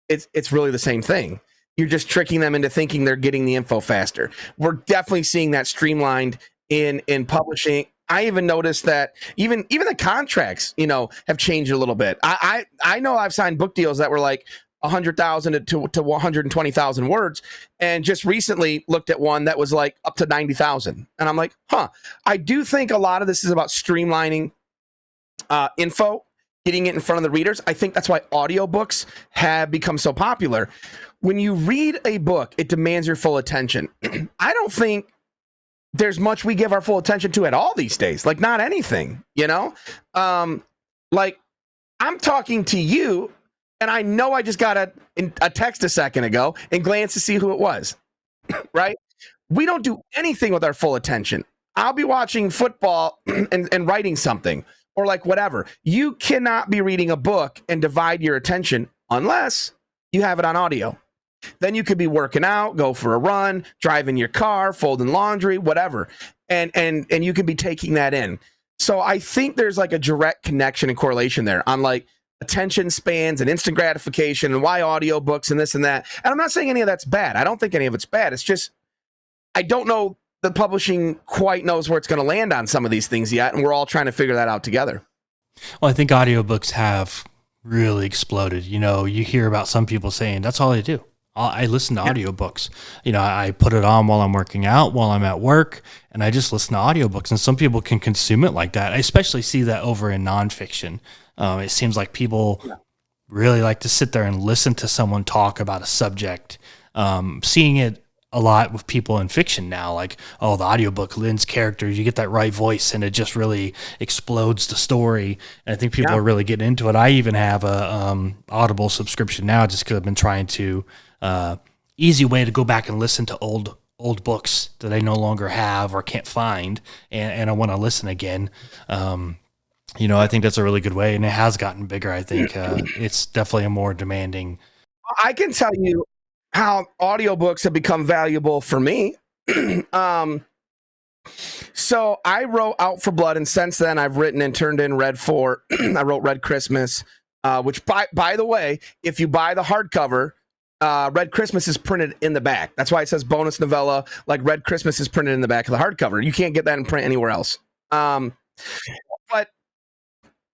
B: It's really the same thing. You're just tricking them into thinking they're getting the info faster. We're definitely seeing that streamlined in publishing. I even noticed that even the contracts, have changed a little bit. I know I've signed book deals that were like 100,000 to 120,000 words, and just recently looked at one that was like up to 90,000. And I'm like, I do think a lot of this is about streamlining info, getting it in front of the readers. I think that's why audiobooks have become so popular. When you read a book, it demands your full attention. I don't think there's much we give our full attention to at all these days. Like, not anything, like I'm talking to you and I know I just got a text a second ago and glanced to see who it was, right? We don't do anything with our full attention. I'll be watching football and writing something or like whatever. You cannot be reading a book and divide your attention unless you have it on audio. Then you could be working out, go for a run, driving your car, folding laundry, whatever. And you can be taking that in. So I think there's like a direct connection and correlation there on like attention spans and instant gratification and why audiobooks and this and that. And I'm not saying any of that's bad. I don't think any of it's bad. It's just, I don't know the publishing quite knows where it's going to land on some of these things yet. And we're all trying to figure that out together.
A: Well, I think audiobooks have really exploded. You hear about some people saying that's all they do. I listen to audiobooks. I put it on while I'm working out, while I'm at work, and I just listen to audiobooks. And some people can consume it like that. I especially see that over in nonfiction. It seems like people really like to sit there and listen to someone talk about a subject. Seeing it a lot with people in fiction now, like, the audiobook lends characters, you get that right voice, and it just really explodes the story. And I think people are really getting into it. I even have a Audible subscription now just because I've been trying to easy way to go back and listen to old books that I no longer have or can't find, and I want to listen again. I think that's a really good way, and it has gotten bigger. I think it's definitely a more demanding.
B: I can tell you how audiobooks have become valuable for me. So I wrote Out for Blood, and since then I've written and turned in Red 4. I wrote Red Christmas, which by the way, if you buy the hardcover, Red Christmas is printed in the back. That's why it says bonus novella. Like, Red Christmas is printed in the back of the hardcover. You can't get that in print anywhere else. But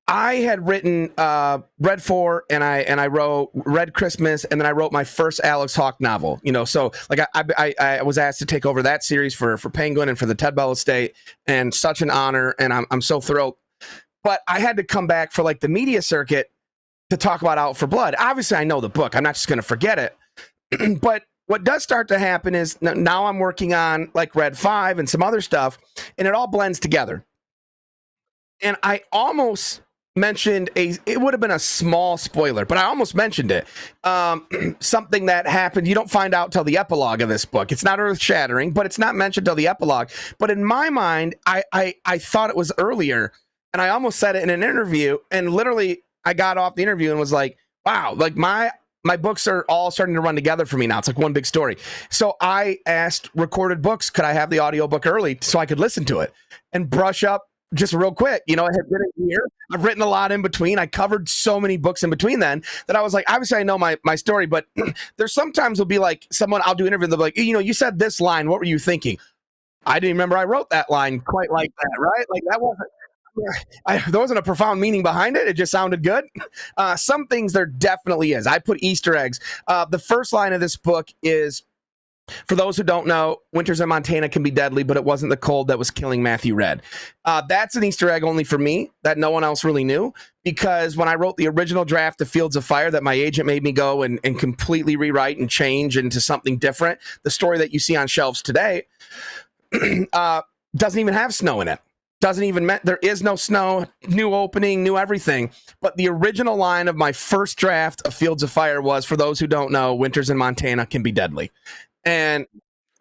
B: I had written Red 4, and I wrote Red Christmas, and then I wrote my first Alex Hawke novel. So like I was asked to take over that series for Penguin and for the Ted Bell Estate, and such an honor, and I'm so thrilled. But I had to come back for like the media circuit to talk about Out for Blood. Obviously, I know the book. I'm not just going to forget it. But what does start to happen is now I'm working on like Red 5 and some other stuff, and it all blends together. And I almost mentioned it would have been a small spoiler, but I almost mentioned it. Something that happened, you don't find out till the epilogue of this book. It's not earth-shattering, but it's not mentioned till the epilogue. But in my mind, I thought it was earlier, and I almost said it in an interview, and literally I got off the interview and was like, wow, like my books are all starting to run together for me now. It's like one big story. So I asked Recorded Books, could I have the audiobook early so I could listen to it and brush up just real quick. It had been a year. I've written a lot in between. I covered so many books in between then that I was like, obviously I know my story, but there's sometimes will be like someone I'll do an interview. They'll be like, you said this line. What were you thinking? I didn't remember I wrote that line quite like that, right? Like that wasn't. There wasn't a profound meaning behind it. It just sounded good. Some things there definitely is. I put Easter eggs. The first line of this book is, for those who don't know, winters in Montana can be deadly, but it wasn't the cold that was killing Matthew Red. That's an Easter egg only for me that no one else really knew, because when I wrote the original draft of Fields of Fire that my agent made me go and completely rewrite and change into something different, the story that you see on shelves today doesn't even have snow in it. Doesn't even there is no snow, new opening, new everything. But the original line of my first draft of Fields of Fire was, for those who don't know, winters in Montana can be deadly. And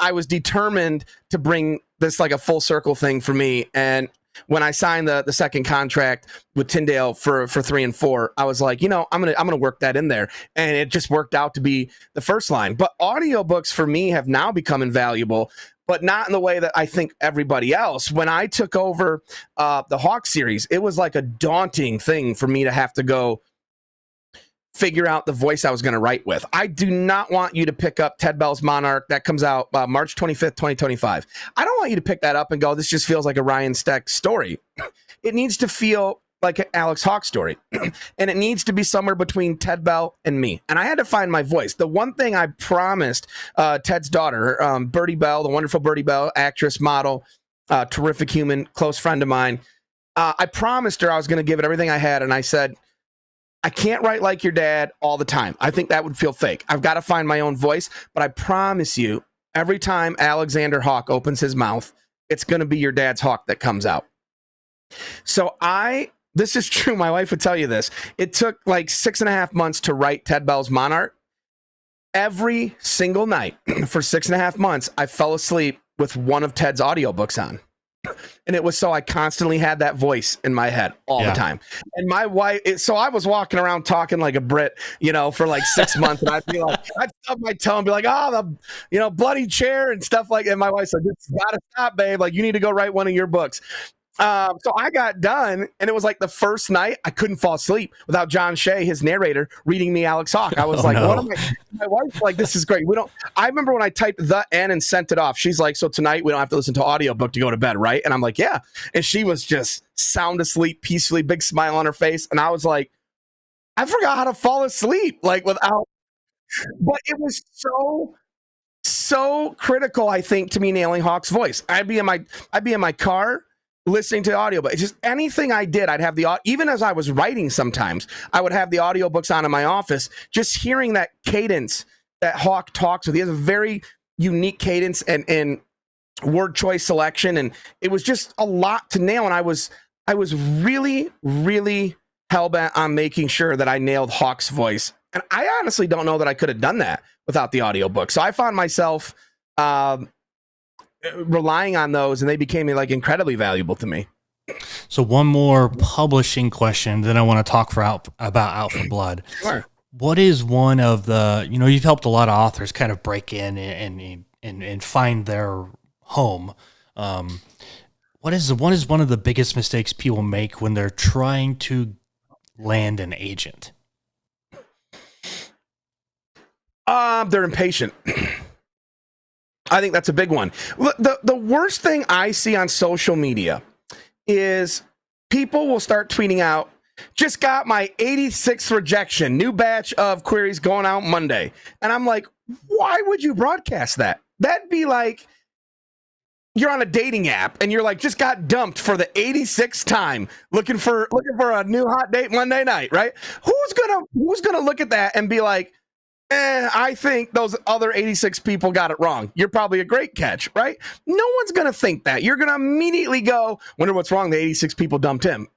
B: I was determined to bring this like a full circle thing for me. And when I signed the second contract with Tyndale for 3 and 4, I was like, I'm gonna work that in there. And it just worked out to be the first line. But audiobooks for me have now become invaluable, but not in the way that I think everybody else. When I took over the Hawk series, it was like a daunting thing for me to have to go figure out the voice I was going to write with. I do not want you to pick up Ted Bell's Monarch. That comes out March 25th, 2025. I don't want you to pick that up and go, this just feels like a Ryan Steck story. It needs to feel like an Alex Hawk story. And it needs to be somewhere between Ted Bell and me. And I had to find my voice. The one thing I promised Ted's daughter, Birdie Bell, the wonderful Birdie Bell, actress, model, terrific human, close friend of mine, I promised her I was going to give it everything I had. And I said, I can't write like your dad all the time. I think that would feel fake. I've got to find my own voice. But I promise you, every time Alexander Hawk opens his mouth, it's going to be your dad's Hawk that comes out. So this is true. My wife would tell you this. It took like 6.5 months to write Ted Bell's Monarch. Every single night for 6.5 months, I fell asleep with one of Ted's audiobooks on. And it was so I constantly had that voice in my head all the time. And my wife, so I was walking around talking like a Brit, for like 6 months. And I'd be like, I'd stub my toe and be like, the bloody chair and stuff like that. And my wife's like, this gotta stop, babe. Like, you need to go write one of your books. So I got done, and it was like the first night I couldn't fall asleep without John Shea, his narrator, reading me Alex Hawk. I was my wife's like, this is great. I remember when I typed the N and sent it off, she's like, so tonight we don't have to listen to audiobook to go to bed, right? And I'm like, yeah. And she was just sound asleep peacefully, big smile on her face. And I was like, I forgot how to fall asleep, like but it was so critical, I think, to me nailing Hawk's voice. I'd be in my car listening to audio, but just anything I did, I'd have even as I was writing, sometimes I would have the audiobooks on in my office, just hearing that cadence that Hawk talks with. He has a very unique cadence and word choice selection, and it was just a lot to nail. And I was really, really hell-bent on making sure that I nailed Hawk's voice. And I honestly don't know that I could have done that without the audiobook. So I found myself relying on those, and they became like incredibly valuable to me.
A: So one more publishing question, then I want to talk about Out for Blood.
B: Sure.
A: What is one of the, you've helped a lot of authors kind of break in and find their home. What is one of the biggest mistakes people make when they're trying to land an agent?
B: They're impatient. I think that's a big one. The worst thing I see on social media is people will start tweeting out, just got my 86th rejection, new batch of queries going out Monday. And I'm like, why would you broadcast that? That'd be like, you're on a dating app and you're like, just got dumped for the 86th time, looking for a new hot date Monday night, right? Who's gonna look at that and be like, I think those other 86 people got it wrong. You're probably a great catch, right? No one's going to think that. You're going to immediately go, wonder what's wrong. The 86 people dumped him.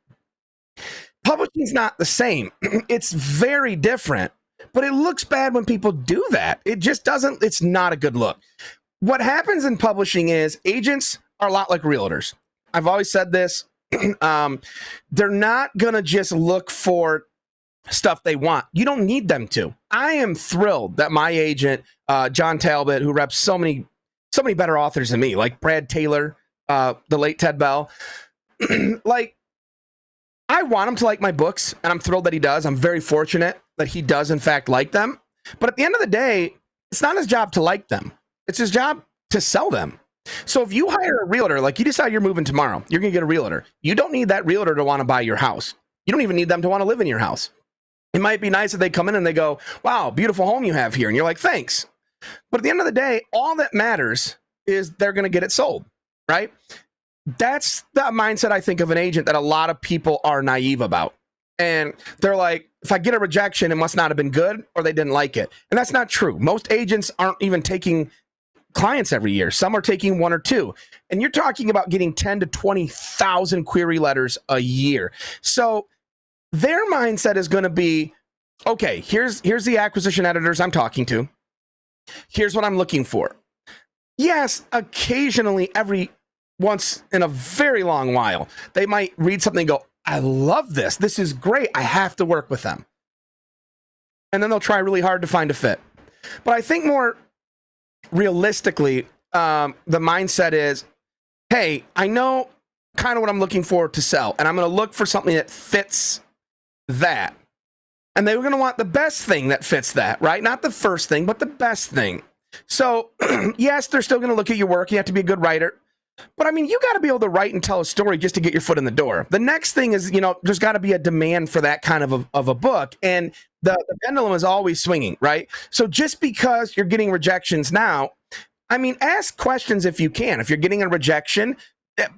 B: Publishing's not the same. It's very different, but it looks bad when people do that. It just doesn't, it's not a good look. What happens in publishing is agents are a lot like realtors. I've always said this. They're not going to just look for stuff they want. You don't need them to. I am thrilled that my agent, John Talbot, who reps so many better authors than me, like Brad Taylor, the late Ted Bell, like, I want him to like my books, and I'm thrilled that he does. I'm very fortunate that he does, in fact, like them. But at the end of the day, it's not his job to like them. It's his job to sell them. So if you hire a realtor, like you decide you're moving tomorrow, you're going to get a realtor. You don't need that realtor to want to buy your house. You don't even need them to want to live in your house. It might be nice if they come in and they go, wow, beautiful home you have here. And you're like, thanks. But at the end of the day, all that matters is they're going to get it sold, right? That's the mindset, I think, of an agent that a lot of people are naive about. And they're like, if I get a rejection, it must not have been good or they didn't like it. And that's not true. Most agents aren't even taking clients every year. Some are taking one or two. And you're talking about getting 10 to 20,000 query letters a year. So their mindset is going to be, okay, here's the acquisition editors I'm talking to. Here's what I'm looking for. Yes, occasionally, every once in a very long while, they might read something and go, I love this. This is great. I have to work with them. And then they'll try really hard to find a fit. But I think more realistically, the mindset is, hey, I know kind of what I'm looking for to sell, and I'm going to look for something that fits that. And they're going to want the best thing that fits that, right? Not the first thing, but the best thing. So, yes, they're still going to look at your work. You have to be a good writer. But I mean, you got to be able to write and tell a story just to get your foot in the door. The next thing is, there's got to be a demand for that kind of a book. And the pendulum is always swinging, right? So just because you're getting rejections now, I mean, ask questions if you can. If you're getting a rejection,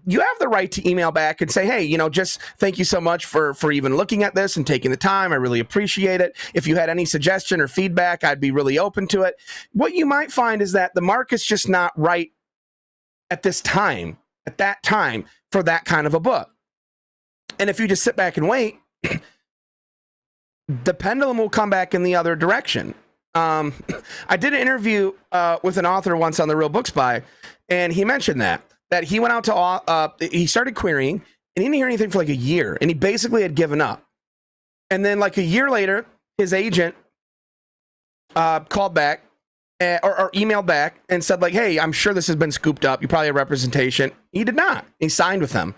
B: you have the right to email back and say, hey, just thank you so much for even looking at this and taking the time. I really appreciate it. If you had any suggestion or feedback, I'd be really open to it. What you might find is that the market's just not right at that time for that kind of a book. And if you just sit back and wait, the pendulum will come back in the other direction. I did an interview with an author once on the Real Books Buy, and he mentioned that he went out to, he started querying, and he didn't hear anything for like a year, and he basically had given up. And then like a year later, his agent called back or emailed back and said like, hey, I'm sure this has been scooped up. You probably have representation. He did not. He signed with them.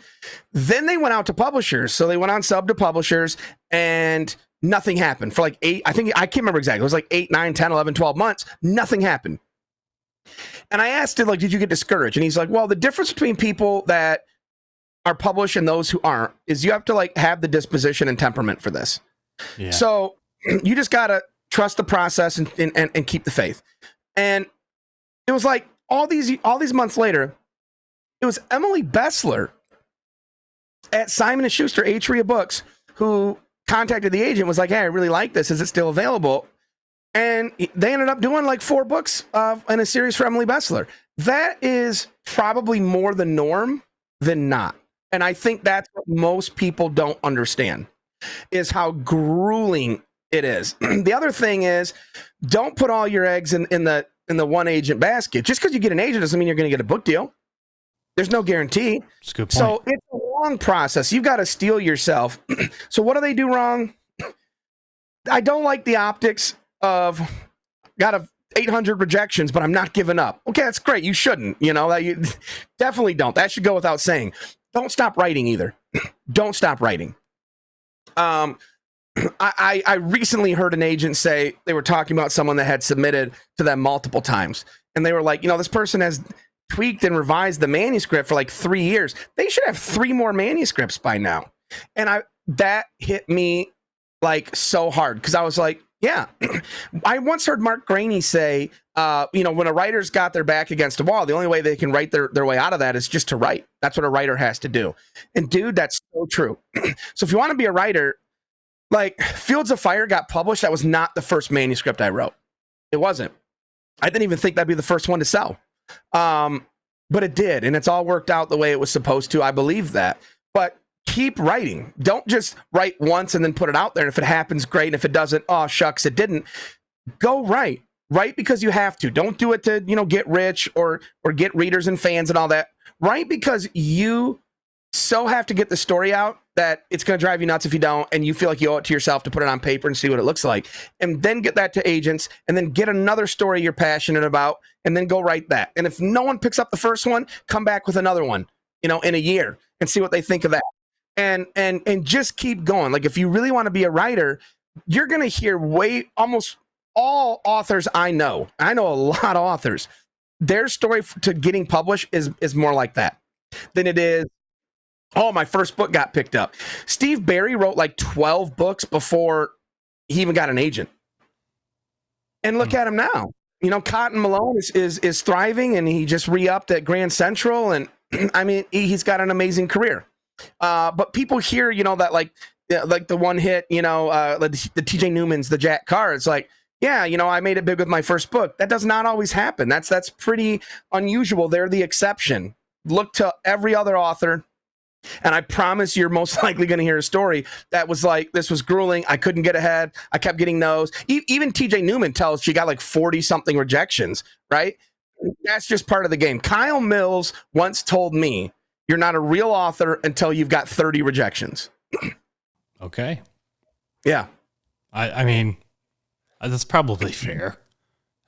B: Then they went out to publishers. So they went on sub to publishers, and nothing happened for like I can't remember exactly. It was like 8, 9, 10, 11, 12 months. Nothing happened. And I asked him, like, did you get discouraged? And he's like, well, the difference between people that are published and those who aren't is you have to like have the disposition and temperament for this. Yeah. So you just got to trust the process and keep the faith. And it was like all these months later, it was Emily Bessler at Simon & Schuster, Atria Books, who contacted the agent, was like, hey, I really like this. Is it still available? And they ended up doing like 4 books in a series for Emily Bessler. That is probably more the norm than not. And I think that's what most people don't understand, is how grueling it is. The other thing is, don't put all your eggs in the one agent basket. Just because you get an agent doesn't mean you're going to get a book deal. There's no guarantee. That's a good point. So it's a long process. You've got to steel yourself. So what do they do wrong? I don't like the optics of got 800 rejections, but I'm not giving up. Okay, that's great. You shouldn't. You definitely don't. That should go without saying. Don't stop writing either. Don't stop writing. I recently heard an agent say they were talking about someone that had submitted to them multiple times. And they were like, this person has tweaked and revised the manuscript for like 3 years. They should have 3 more manuscripts by now. And that hit me like so hard, because I was like, yeah. I once heard Mark Graney say, when a writer's got their back against a wall, the only way they can write their way out of that is just to write. That's what a writer has to do. And dude, that's so true. So if you want to be a writer, like Fields of Fire got published. That was not the first manuscript I wrote. It wasn't. I didn't even think that'd be the first one to sell. But it did. And it's all worked out the way it was supposed to. I believe that. But keep writing. Don't just write once and then put it out there. And if it happens, great. And if it doesn't, oh, shucks, it didn't. Go write. Write because you have to. Don't do it to, get rich or get readers and fans and all that. Write because you so have to get the story out that it's going to drive you nuts if you don't, and you feel like you owe it to yourself to put it on paper and see what it looks like, and then get that to agents, and then get another story you're passionate about, and then go write that. And if no one picks up the first one, come back with another one, in a year, and see what they think of that. And just keep going. Like, if you really want to be a writer, you're going to hear almost all authors I know a lot of authors, their story to getting published is more like that than it is, oh, my first book got picked up. Steve Barry wrote like 12 books before he even got an agent. And look at him now. You know, Cotton Malone is thriving, and he just re-upped at Grand Central, and I mean, he's got an amazing career. But people hear, you know, that like the one hit, you know, the TJ Newmans, the Jack Carr. It's like, yeah, you know, I made it big with my first book. That does not always happen. That's pretty unusual. They're the exception. Look to every other author, and I promise you're most likely going to hear a story that was like, this was grueling. I couldn't get ahead. I kept getting no's. Even TJ Newman tells she got like 40 something rejections, right? That's just part of the game. Kyle Mills once told me, you're not a real author until you've got 30 rejections.
A: Okay.
B: Yeah.
A: I mean, that's probably fair.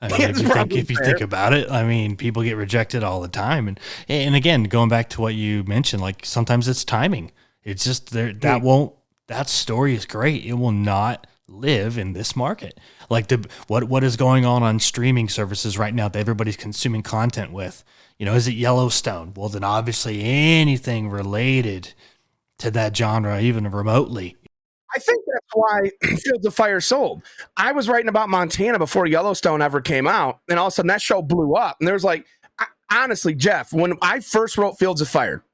A: I mean,
B: Yeah,
A: if you think about it, I mean, people get rejected all the time. And again, going back to what you mentioned, like sometimes it's timing. It's just there that story is great. It will not live in this market. Like what is going on streaming services right now that everybody's consuming content with, you know, is it Yellowstone? Well, then obviously anything related to that genre, even remotely.
B: I think that's why Fields of Fire sold. I was writing about Montana before Yellowstone ever came out, and all of a sudden that show blew up. And there's like, honestly, Jeff, when I first wrote Fields of Fire,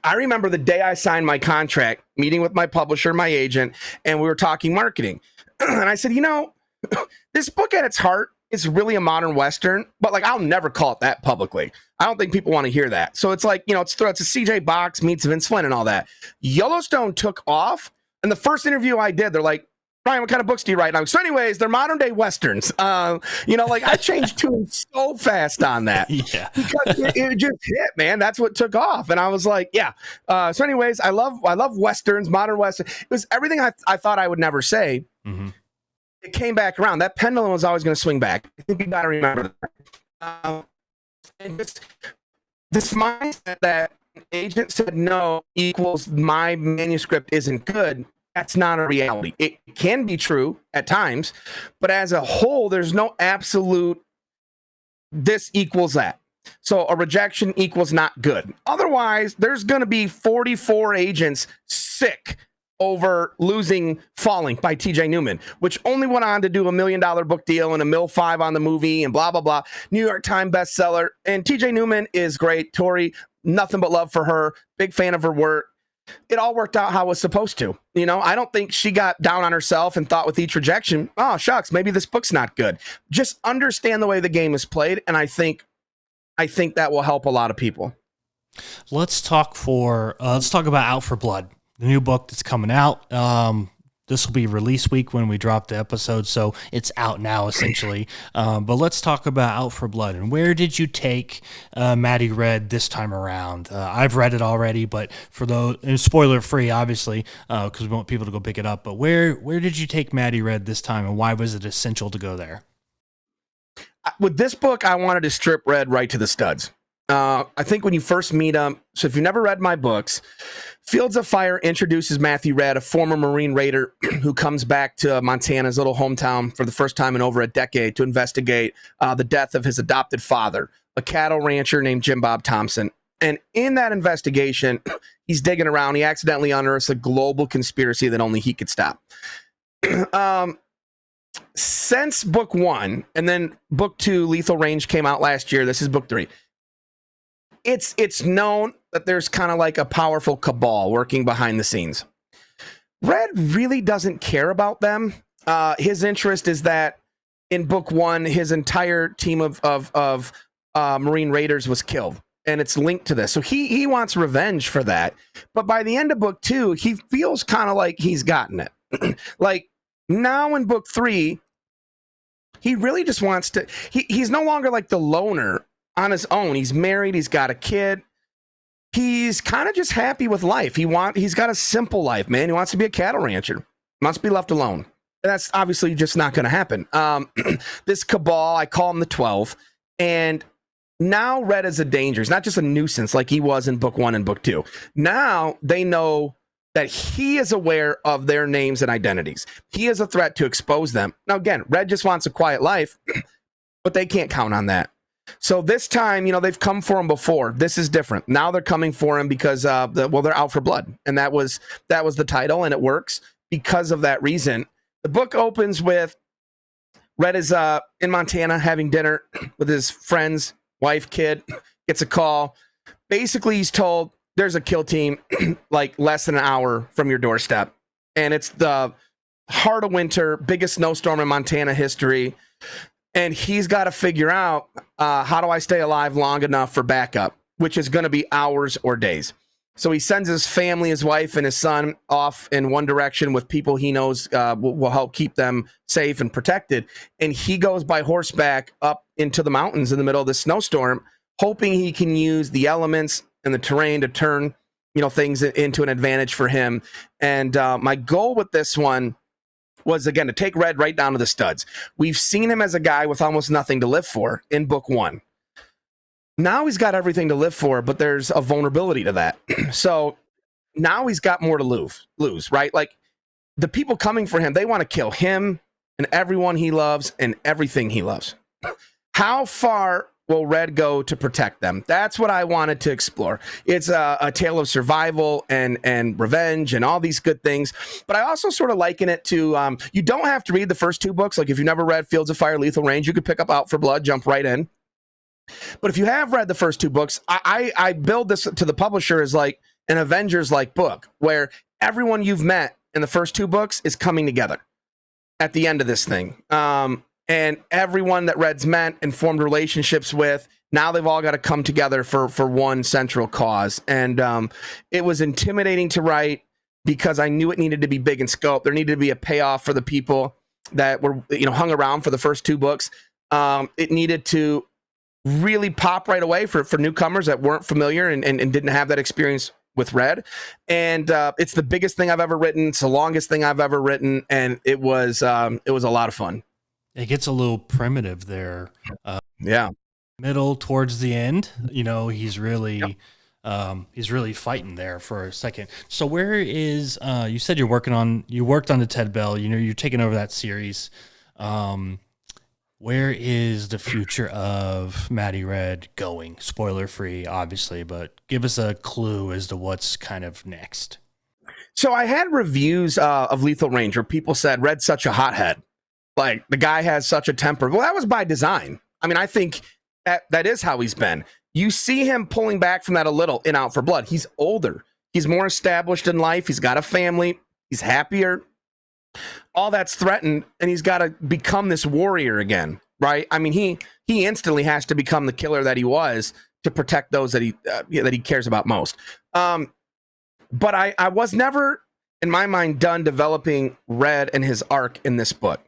B: I remember the day I signed my contract, meeting with my publisher, my agent, and we were talking marketing. And I said, you know, this book at its heart is really a modern Western, but like, I'll never call it that publicly. I don't think people want to hear that. So it's like, you know, it's a CJ Box meets Vince Flynn and all that. Yellowstone took off. And the first interview I did, they're like, Ryan, what kind of books do you write? And I was, so anyways, they're modern day Westerns. You know, like I changed tune so fast on that.
A: Yeah.
B: Because it just hit, man. That's what took off. And I was like, yeah. So anyways, I love Westerns, modern Westerns. It was everything I thought I would never say. Mm-hmm. It came back around. That pendulum was always going to swing back. I think you got to remember that. And this mindset that agent said no equals my manuscript isn't good. That's not a reality. It can be true at times, but as a whole, there's no absolute this equals that. So a rejection equals not good. Otherwise, there's going to be 44 agents sick over losing Falling by TJ Newman, which only went on to do $1 million book deal and $1.5 million on the movie and blah, blah, blah. New York Times bestseller. And TJ Newman is great. Tori, nothing but love for her. Big fan of her work. It all worked out how it was supposed to. You know, I don't think she got down on herself and thought with each rejection, oh, shucks, maybe this book's not good. Just understand the way the game is played. And I think that will help a lot of people.
A: Let's talk about Out for Blood, the new book that's coming out. This will be release week when we drop the episode, so it's out now essentially. But let's talk about Out for Blood. And where did you take Maddie Red this time around? I've read it already, but for those, and spoiler free, obviously, because we want people to go pick it up. But where did you take Maddie Red this time, and why was it essential to go there?
B: With this book, I wanted to strip Red right to the studs. I think when you first meet him, so if you've never read my books, Fields of Fire introduces Matthew Red, a former Marine Raider who comes back to Montana's little hometown for the first time in over a decade to investigate the death of his adopted father, a cattle rancher named Jim Bob Thompson. And in that investigation, he's digging around. He accidentally unearths a global conspiracy that only he could stop. Since book 1, and then book 2, Lethal Range, came out last year. This is book 3. It's known that there's kind of like a powerful cabal working behind the scenes. Red really doesn't care about them. His interest is that in book 1, his entire team of Marine Raiders was killed, and it's linked to this. So he wants revenge for that. But by the end of book 2, he feels kind of like he's gotten it. Like now in book 3, he really just wants to. He's no longer like the loner on his own. He's married. He's got a kid. He's kind of just happy with life. He's got a simple life, man. He wants to be a cattle rancher. Wants to be left alone. And that's obviously just not going to happen. This cabal, I call him the 12. And now Red is a danger. He's not just a nuisance like he was in book 1 and book 2. Now they know that he is aware of their names and identities. He is a threat to expose them. Now, again, Red just wants a quiet life, but they can't count on that. So this time, they've come for him before. This is different. Now they're coming for him because they're out for blood, and that was the title, and it works because of that reason. The book opens with Red is in Montana having dinner with his friends, wife, kid, gets a call. Basically, he's told there's a kill team like less than an hour from your doorstep, and it's the heart of winter, biggest snowstorm in Montana history. And he's got to figure out how do I stay alive long enough for backup, which is going to be hours or days. So he sends his family, his wife, and his son off in one direction with people he knows will help keep them safe and protected. And he goes by horseback up into the mountains in the middle of the snowstorm, hoping he can use the elements and the terrain to turn things into an advantage for him. And my goal with this one was, again, to take Red right down to the studs. We've seen him as a guy with almost nothing to live for in book one. Now he's got everything to live for, but there's a vulnerability to that. So now he's got more to lose, right? Like, the people coming for him, they want to kill him and everyone he loves and everything he loves. How far will Red go to protect them? That's what I wanted to explore. It's a tale of survival and revenge and all these good things. But I also sort of liken it to, you don't have to read the first two books. Like, if you never read Fields of Fire, Lethal Range, you could pick up Out for Blood, jump right in. But if you have read the first two books, I build this to the publisher as like an Avengers-like book, where everyone you've met in the first two books is coming together at the end of this thing. And everyone that Red's met and formed relationships with, now they've all got to come together for one central cause. And it was intimidating to write because I knew it needed to be big in scope. There needed to be a payoff for the people that were hung around for the first two books. It needed to really pop right away for newcomers that weren't familiar and didn't have that experience with Red. And it's the biggest thing I've ever written. It's the longest thing I've ever written. And it was a lot of fun.
A: It gets a little primitive there.
B: Yeah.
A: Middle towards the end, he's really fighting there for a second. So where is, you said you worked on the Ted Bell, you're taking over that series. Where is the future of Matty Red going? Spoiler free, obviously, but give us a clue as to what's kind of next.
B: So I had reviews of Lethal Range where people said Red's such a hothead. Like, the guy has such a temper. Well, that was by design. I mean, I think that is how he's been. You see him pulling back from that a little in Out for Blood. He's older. He's more established in life. He's got a family. He's happier. All that's threatened, and he's got to become this warrior again, right? I mean, he instantly has to become the killer that he was to protect those that he cares about most. But I was never, in my mind, done developing Red and his arc in this book.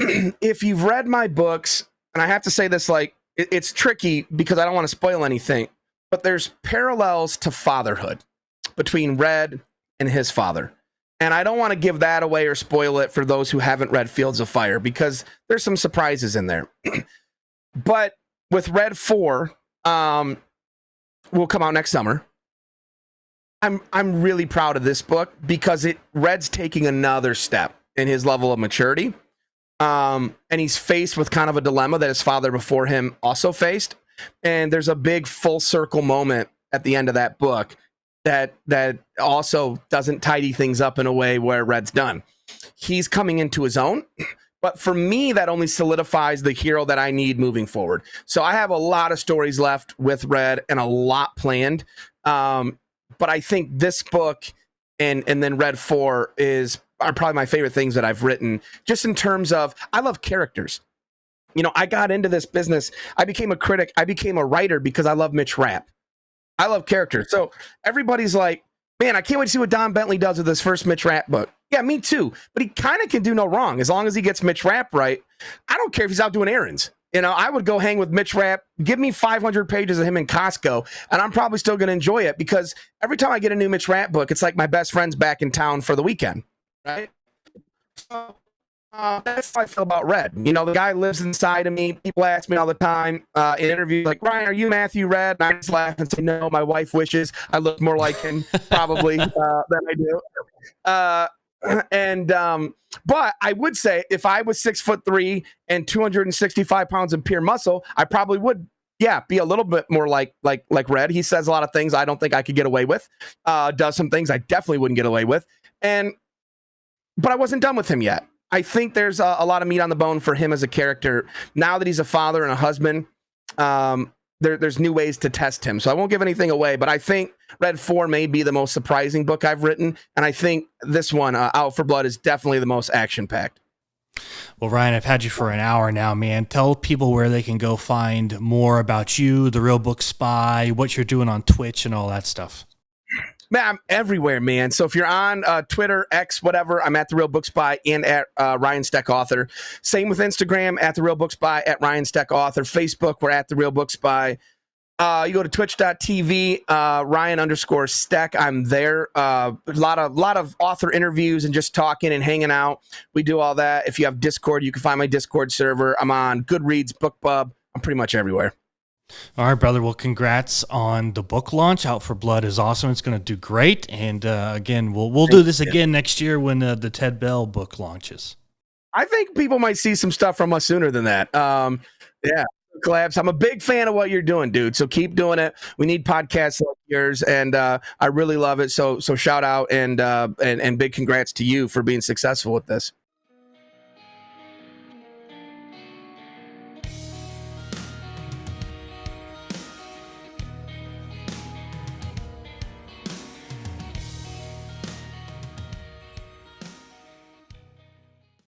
B: If you've read my books, and I have to say this, like, it's tricky because I don't want to spoil anything, but there's parallels to fatherhood between Red and his father. And I don't want to give that away or spoil it for those who haven't read Fields of Fire, because there's some surprises in there. But with Red 4, will come out next summer. I'm really proud of this book because Red's taking another step in his level of maturity. And he's faced with kind of a dilemma that his father before him also faced. And there's a big full circle moment at the end of that book that also doesn't tidy things up in a way where Red's done. He's coming into his own, but for me, that only solidifies the hero that I need moving forward. So I have a lot of stories left with Red and a lot planned. But I think this book and then Red 4 are probably my favorite things that I've written, just in terms of, I love characters. I got into this business. I became a critic. I became a writer because I love Mitch Rapp. I love characters. So everybody's like, man, I can't wait to see what Don Bentley does with this first Mitch Rapp book. Yeah, me too. But he kind of can do no wrong as long as he gets Mitch Rapp right. I don't care if he's out doing errands. I would go hang with Mitch Rapp. Give me 500 pages of him in Costco, and I'm probably still going to enjoy it, because every time I get a new Mitch Rapp book, it's like my best friend's back in town for the weekend. Right? So that's how I feel about Red. The guy lives inside of me. People ask me all the time in interviews, like, Ryan, are you Matthew Red? And I just laugh and say, no, my wife wishes I looked more like him, probably, than I do. And but I would say if I was 6'3" and 265 pounds of pure muscle, I probably would, yeah, be a little bit more like Red. He says a lot of things I don't think I could get away with. Does some things I definitely wouldn't get away with. But I wasn't done with him yet. I think there's a lot of meat on the bone for him as a character. Now that he's a father and a husband, there's new ways to test him. So I won't give anything away, but I think Red 4 may be the most surprising book I've written. And I think this one, Out for Blood, is definitely the most action-packed.
A: Well, Ryan, I've had you for an hour now, man. Tell people where they can go find more about you, The Real Book Spy, what you're doing on Twitch and all that stuff.
B: Man, I'm everywhere, man. So if you're on Twitter, X, whatever, I'm at The Real Book Spy and at Ryan Steck Author. Same with Instagram, at The Real Book Spy, at Ryan Steck Author. Facebook, we're at The Real Book Spy. You go to twitch.tv, Ryan_Steck. I'm there. A lot of author interviews and just talking and hanging out. We do all that. If you have Discord, you can find my Discord server. I'm on Goodreads, BookBub. I'm pretty much everywhere.
A: All right, brother. Well, congrats on the book launch. Out for Blood is awesome. It's going to do great. And again, we'll do this again next year when the Ted Bell book launches.
B: I think people might see some stuff from us sooner than that. Yeah, collabs. I'm a big fan of what you're doing, dude. So keep doing it. We need podcasts like yours, and I really love it. So shout out and big congrats to you for being successful with this.